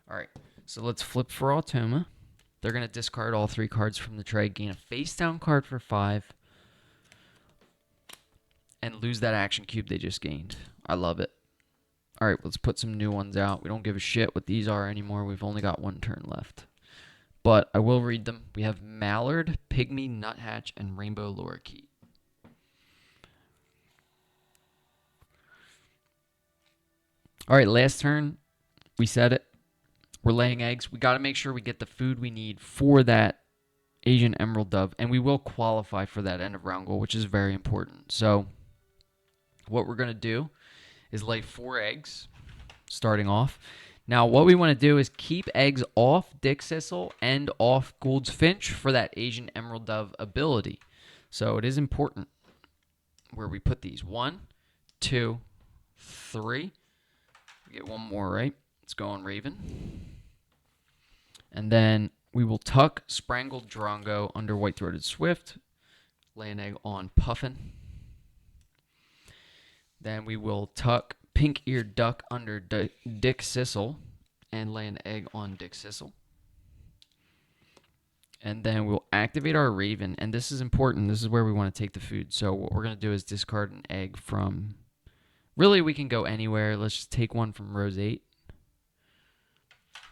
All right, so let's flip for Automa. They're going to discard all 3 cards from the tray, gain a face-down card for 5, and lose that action cube they just gained. I love it. All right, let's put some new ones out. We don't give a shit what these are anymore. We've only got 1 turn left. But I will read them. We have Mallard, Pygmy, Nuthatch, and Rainbow Lorikeet. All right, last turn. We said it. We're laying eggs. We got to make sure we get the food we need for that Asian Emerald Dove, and we will qualify for that end of round goal, which is very important. So what we're going to do is lay 4 eggs starting off. Now, what we want to do is keep eggs off Dick Sissel and off Gould's Finch for that Asian Emerald Dove ability. So it is important where we put these. 1, 2, 3. We get one more, right? Let's go on Raven. And then we will tuck Sprangled Drongo under White-Throated Swift. Lay an egg on Puffin. Then we will tuck Pink-Eared Duck under Dick Sissel and lay an egg on Dick Sissel. And then we'll activate our Raven, and this is important. This is where we want to take the food. So what we're going to do is discard an egg from... Really, we can go anywhere. Let's just take one from Rose 8.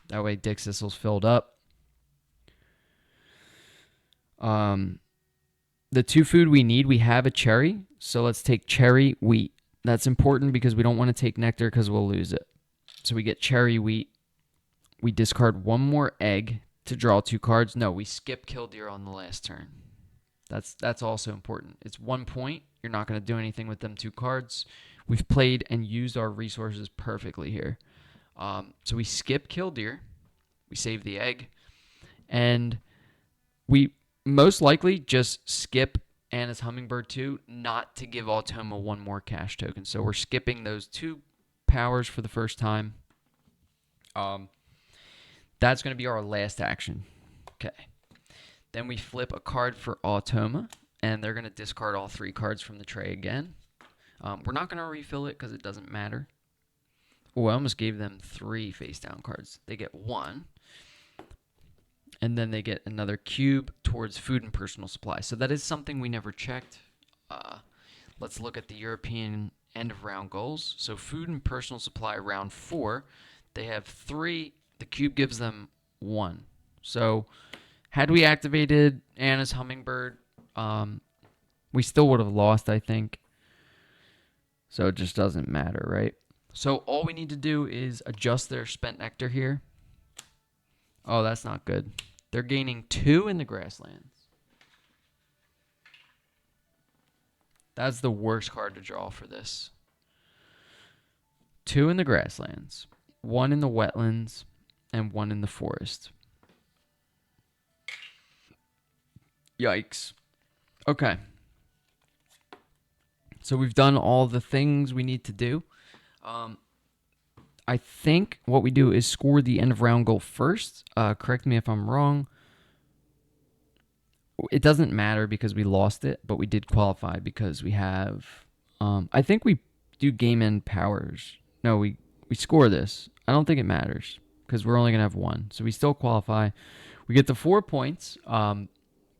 That way Dick Sissel's filled up. The 2 food we need, we have a cherry. So let's take cherry wheat. That's important because we don't want to take nectar because we'll lose it. So we get cherry wheat. We discard one more egg to draw 2 cards. No, we skip Killdeer on the last turn. That's also important. It's 1 point. You're not going to do anything with them 2 cards. We've played and used our resources perfectly here. So we skip Killdeer. We save the egg. And we most likely just skip Anna's Hummingbird too, not to give Automa 1 more cash token. So we're skipping those 2 powers for the first time. That's going to be our last action. Okay. Then we flip a card for Automa, and they're going to discard all 3 cards from the tray again. We're not going to refill it because it doesn't matter. Oh, I almost gave them 3 face-down cards. They get 1. And then they get another cube towards food and personal supply. So that is something we never checked. Let's look at the European end-of-round goals. So food and personal supply, round 4. They have 3. The cube gives them 1. So had we activated Anna's Hummingbird, we still would have lost, I think. So it just doesn't matter, right? So all we need to do is adjust their spent nectar here. Oh, that's not good. They're gaining 2 in the grasslands. That's the worst card to draw for this. 2 in the grasslands, 1 in the wetlands, and 1 in the forest. Yikes. Okay. So we've done all the things we need to do. I think what we do is score the end of round goal first. Correct me if I'm wrong. It doesn't matter because we lost it, but we did qualify because we have... I think we do game end powers. No, we score this. I don't think it matters because we're only going to have 1. So we still qualify. We get the 4 points.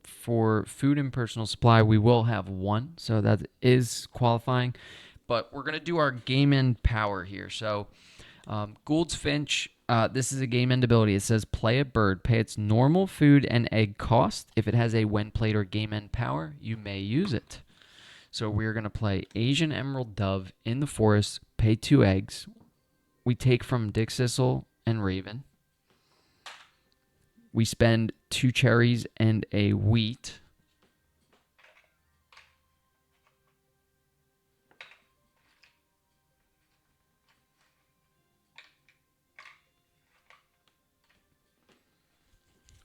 For food and personal supply, we will have 1. So that is qualifying. But we're going to do our game end power here. So Gould's Finch, this is a game end ability. It says play a bird, pay its normal food and egg cost. If it has a when played or game end power, you may use it. So we're going to play Asian Emerald Dove in the forest, pay 2 eggs. We take from Dick Sissel and Raven. We spend 2 cherries and a wheat.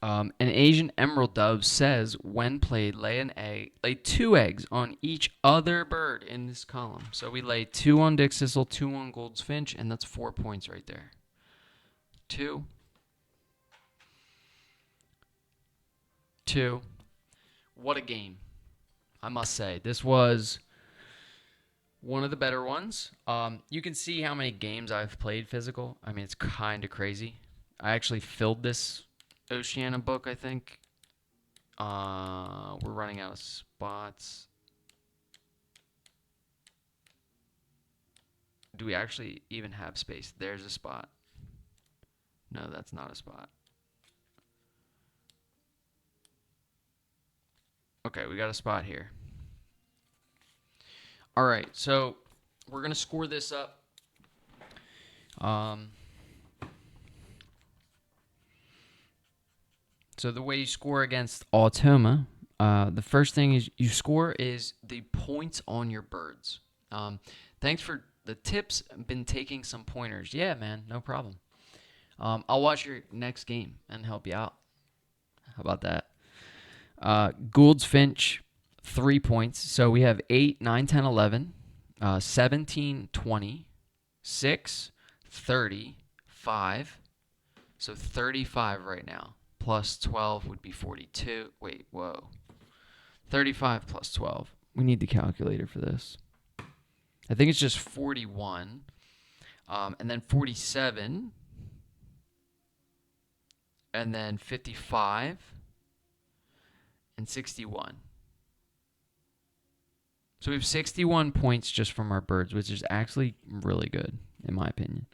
An Asian Emerald Dove says, when played, lay 2 eggs on each other bird in this column. So we lay 2 on Dick Sissel, 2 on Gould's Finch, and that's 4 points right there. 2. 2. What a game. I must say. This was one of the better ones. You can see how many games I've played physical. I mean, it's kind of crazy. I actually filled this Oceania book, I think. We're running out of spots. Do we actually even have space? There's a spot. No, that's not a spot. Okay, we got a spot here. All right, so we're going to score this up. So the way you score against Automa, the first thing is you score is the points on your birds. Thanks for the tips. I've been taking some pointers. Yeah, man, no problem. I'll watch your next game and help you out. How about that? Gould's Finch, 3 points. So we have 8, 9, 10, 11, 17, 20, 6, 30, 5. So 35 right now. Plus 12 would be 42. Wait, whoa. 35 plus 12. We need the calculator for this. I think it's just 41. And then 47. And then 55. And 61. So we have 61 points just from our birds, which is actually really good, in my opinion.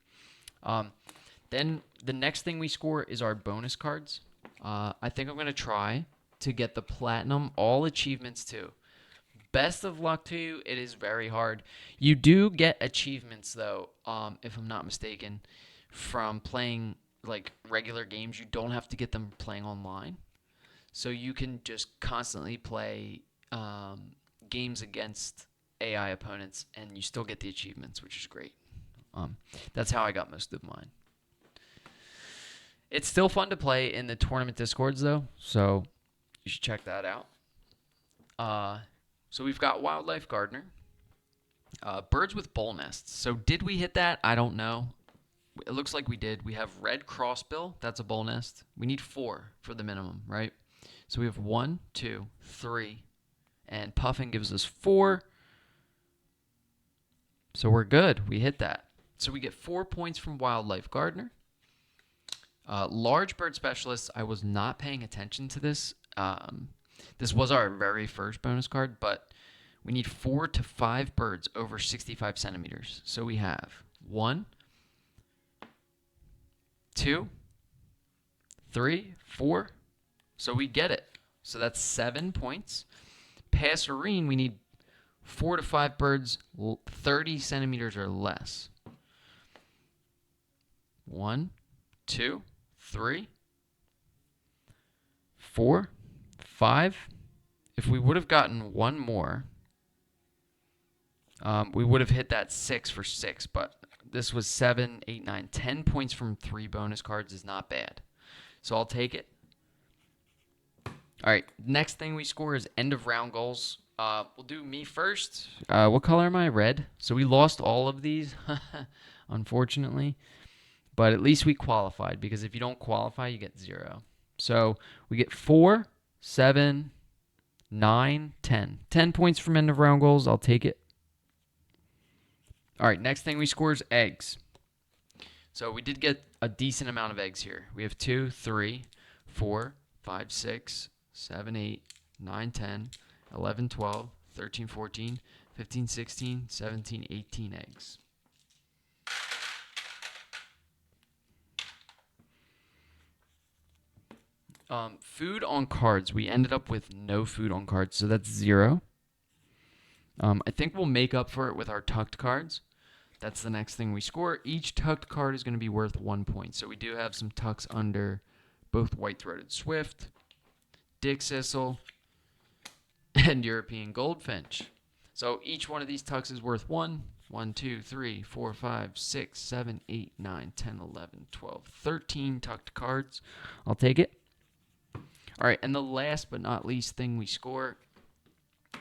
Then the next thing we score is our bonus cards. I think I'm going to try to get the platinum, all achievements too. Best of luck to you. It is very hard. You do get achievements, though, if I'm not mistaken, from playing like regular games. You don't have to get them playing online. So you can just constantly play games against AI opponents, and you still get the achievements, which is great. That's how I got most of mine. It's still fun to play in the tournament discords, though, so you should check that out. So we've got Wildlife Gardener. Birds with bowl nests. So did we hit that? I don't know. It looks like we did. We have red crossbill. That's a bowl nest. We need 4 for the minimum, right? So we have 1, 2, 3, and Puffin gives us 4. So we're good. We hit that. So we get 4 points from Wildlife Gardener. Large bird specialist. I was not paying attention to this. This was our very first bonus card, but we need 4 to 5 birds over 65 centimeters. So we have 1, 2, 3, 4. So we get it. So that's 7 points. Passerine, we need 4 to 5 birds 30 centimeters or less. 1, 2, 3, 4, 5. If we would have gotten one more, we would have hit that 6 for 6. But this was 7, 8, 9, 10 points from 3 bonus cards is not bad. So I'll take it. All right, next thing we score is end of round goals. We'll do me first. What color am I? Red. So we lost all of these, unfortunately. But at least we qualified, because if you don't qualify, you get 0. So we get 4, 7, 9, 10. 10 points from end of round goals. I'll take it. All right, next thing we score is eggs. So we did get a decent amount of eggs here. We have 2, 3, 4, 5, 6, 7, 8, 9, 10, 11, 12, 13, 14, 15, 16, 17, 18 eggs. Food on cards. We ended up with no food on cards, so that's 0. I think we'll make up for it with our tucked cards. That's the next thing we score. Each tucked card is going to be worth 1 point. So we do have some tucks under both white-throated swift, dick sissel, and European goldfinch. So each one of these tucks is worth 1. 1, 2, 3, 4, 5, 6, 7, 8, 9, 10, 11, 12, 13 tucked cards. I'll take it. All right, and the last but not least thing we score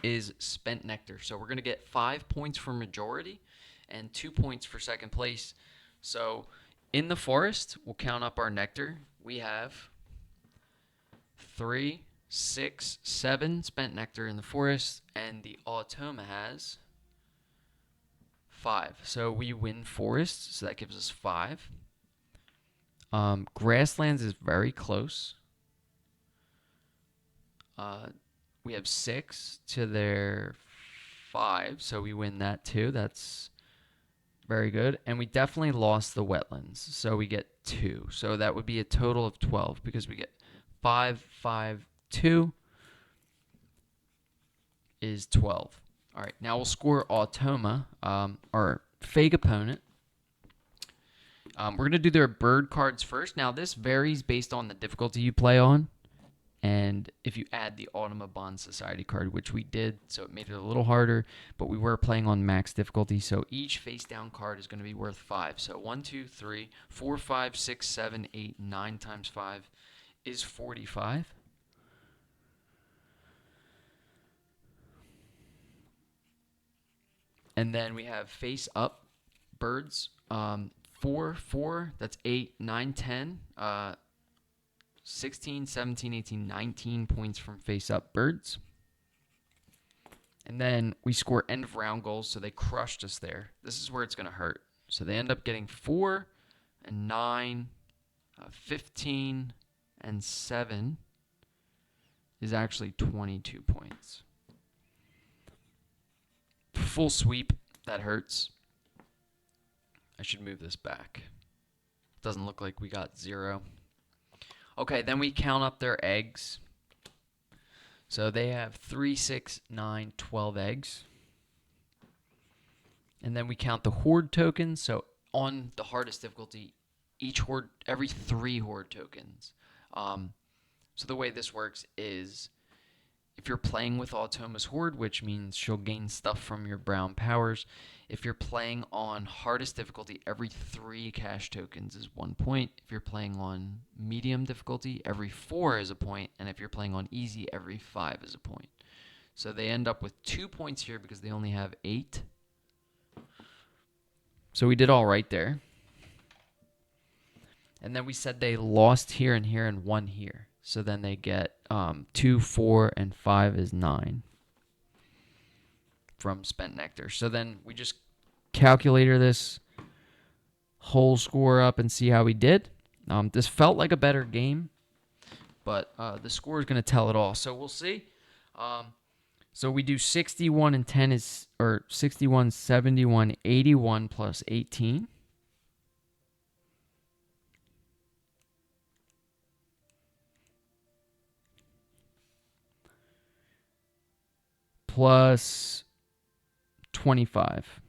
is spent nectar. So we're going to get 5 points for majority and 2 points for second place. So in the forest, we'll count up our nectar. We have 3, 6, 7 spent nectar in the forest, and the Automa has 5. So we win forest, so that gives us 5. Grasslands is very close. We have 6 to their 5, so we win that too. That's very good. And we definitely lost the wetlands, so we get 2. So that would be a total of 12, because we get 5, 5, 2 is 12. All right, now we'll score Automa, our fake opponent. We're going to do their bird cards first. Now, this varies based on the difficulty you play on. And if you add the Audubon Society card, which we did, so it made it a little harder, but we were playing on max difficulty, so each face down card is going to be worth 5. So 1, 2, 3, 4, 5, 6, 7, 8, 9 times 5 is 45. And then we have face up birds. 4, 4, that's 8, 9, 10. 16, 17, 18, 19 points from face-up birds. And then we score end-of-round goals, so they crushed us there. This is where it's going to hurt. So they end up getting 4 and 9, 15, and 7 is actually 22 points. Full sweep, that hurts. I should move this back. Doesn't look like we got 0. Okay, then we count up their eggs. So they have 3, 6, 9, 12 eggs. And then we count the horde tokens. So on the hardest difficulty, each horde, every 3 horde tokens. So the way this works is if you're playing with Automa's Horde, which means she'll gain stuff from your brown powers. If you're playing on hardest difficulty, every 3 cash tokens is 1 point. If you're playing on medium difficulty, every 4 is a point. And if you're playing on easy, every 5 is a point. So they end up with 2 points here because they only have 8. So we did all right there. And then we said they lost here and here and won here. So then they get 2, 4, and 5 is 9 from spent nectar. So then we just calculator this whole score up and see how we did. This felt like a better game, but the score is going to tell it all. So we'll see. So we do 61 and 10 is, or 61, 71, 81 plus 18. Plus 25.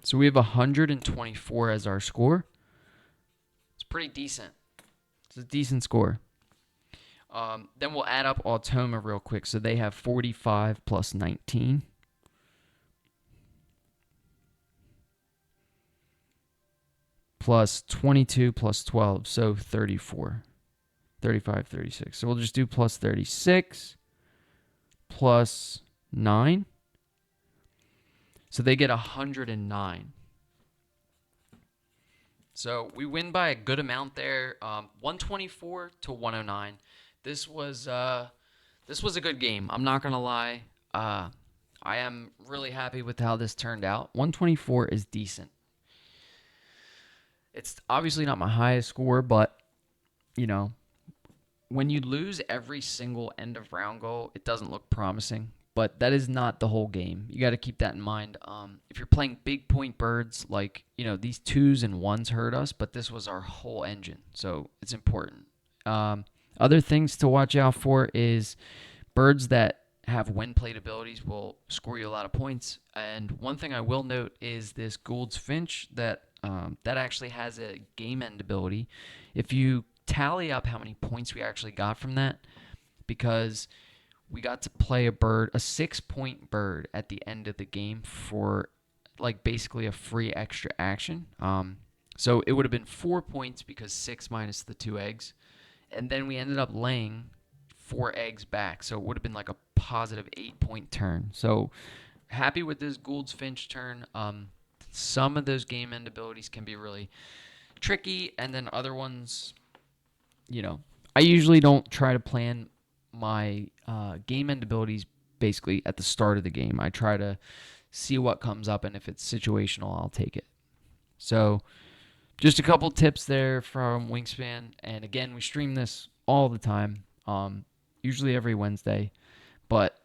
So we have 124 as our score. It's pretty decent. It's a decent score. Then we'll add up Automa real quick. So they have 45 plus 19. Plus 22 plus 12, so 34. 35, 36. So we'll just do plus 36 plus 9. So they get 109. So we win by a good amount there, 124 to 109. This was a good game. I'm not gonna lie. I am really happy with how this turned out. 124 is decent. It's obviously not my highest score, but you know, when you lose every single end of round goal, it doesn't look promising. But that is not the whole game. You got to keep that in mind. If you're playing big point birds, like, these 2s and 1s hurt us, but this was our whole engine, so it's important. Other things to watch out for is birds that have wind plate abilities will score you a lot of points. And one thing I will note is this Gould's Finch that actually has a game end ability. If you tally up how many points we actually got from that, because we got to play a 6-point bird at the end of the game for like basically a free extra action. So it would have been 4 points because 6 minus the 2 eggs. And then we ended up laying 4 eggs back. So it would have been like a positive 8-point turn. So happy with this Gould's Finch turn. Some of those game end abilities can be really tricky, and then other ones, I usually don't try to plan my game end abilities basically at the start of the game. I try to see what comes up, and if it's situational, I'll take it. So just a couple tips there from Wingspan. And again, we stream this all the time, usually every Wednesday. But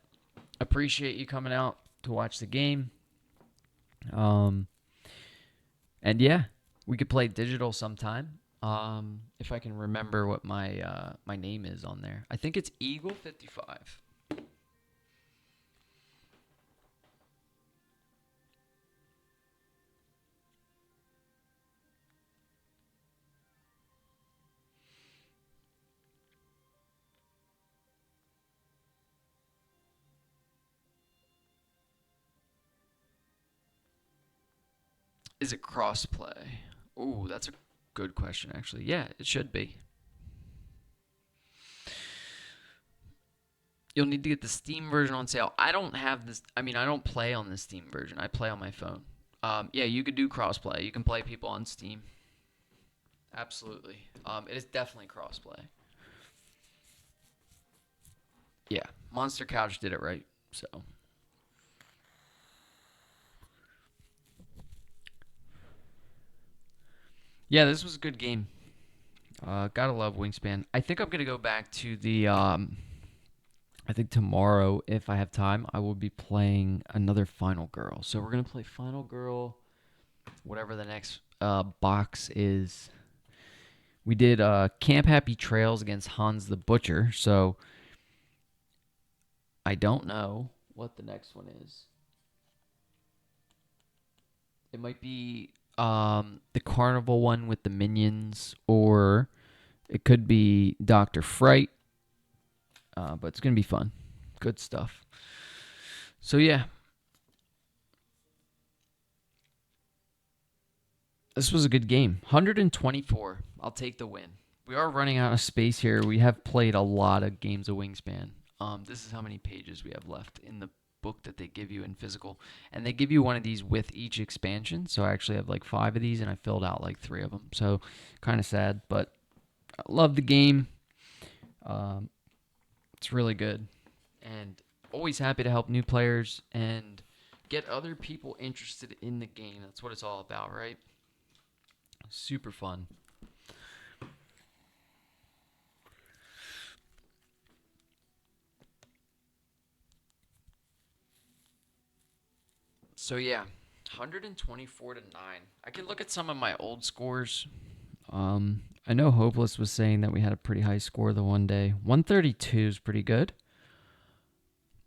appreciate you coming out to watch the game. And yeah, we could play digital sometime. If I can remember what my name is on there. I think it's Eagle55. Is it crossplay? Ooh, that's a good question, actually. Yeah, it should be. You'll need to get the Steam version on sale. I don't have this. I mean, I don't play on the Steam version. I play on my phone. Yeah, you could do crossplay. You can play people on Steam. Absolutely. It is definitely crossplay. Yeah, Monster Couch did it right. So yeah, this was a good game. Gotta love Wingspan. I think I'm gonna go back to the. I think tomorrow, if I have time, I will be playing another Final Girl. So we're gonna play Final Girl, whatever the next box is. We did Camp Happy Trails against Hans the Butcher. So I don't know what the next one is. It might be the Carnival one with the minions, or it could be Dr. Fright. But it's gonna be fun. Good stuff. So yeah, this was a good game. 124. I'll take the win. We are running out of space here. We have played a lot of games of Wingspan. This is how many pages we have left in the book that they give you in physical, and they give you one of these with each expansion. So I actually have like 5 of these, and I filled out like 3 of them. So kind of sad, but I love the game. Um, it's really good, and always happy to help new players and get other people interested in the game. That's what it's all about, right? Super fun. So yeah, 124 to 9. I can look at some of my old scores. I know Hopeless was saying that we had a pretty high score the one day. 132 is pretty good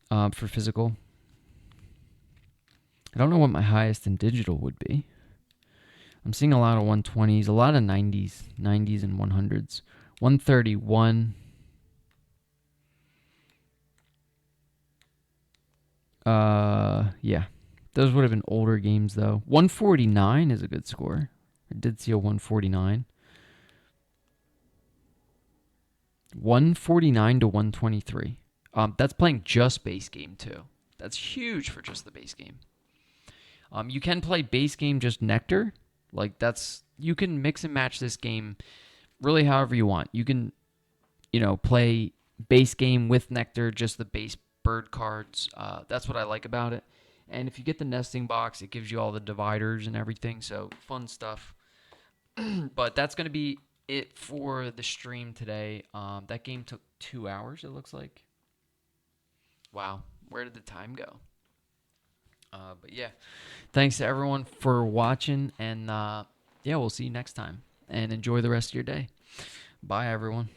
for physical. I don't know what my highest in digital would be. I'm seeing a lot of 120s, a lot of 90s and 100s. 131. Yeah. Those would have been older games though. 149 is a good score. I did see a 149. 149 to 123. That's playing just base game too. That's huge for just the base game. You can play base game just Nectar. Like that's you can mix and match this game really however you want. You can, play base game with Nectar, just the base bird cards. That's what I like about it. And if you get the nesting box, it gives you all the dividers and everything. So fun stuff. But that's going to be it for the stream today. That game took 2 hours, it looks like. Wow. Where did the time go? But yeah, thanks to everyone for watching. And yeah, we'll see you next time. And enjoy the rest of your day. Bye, everyone.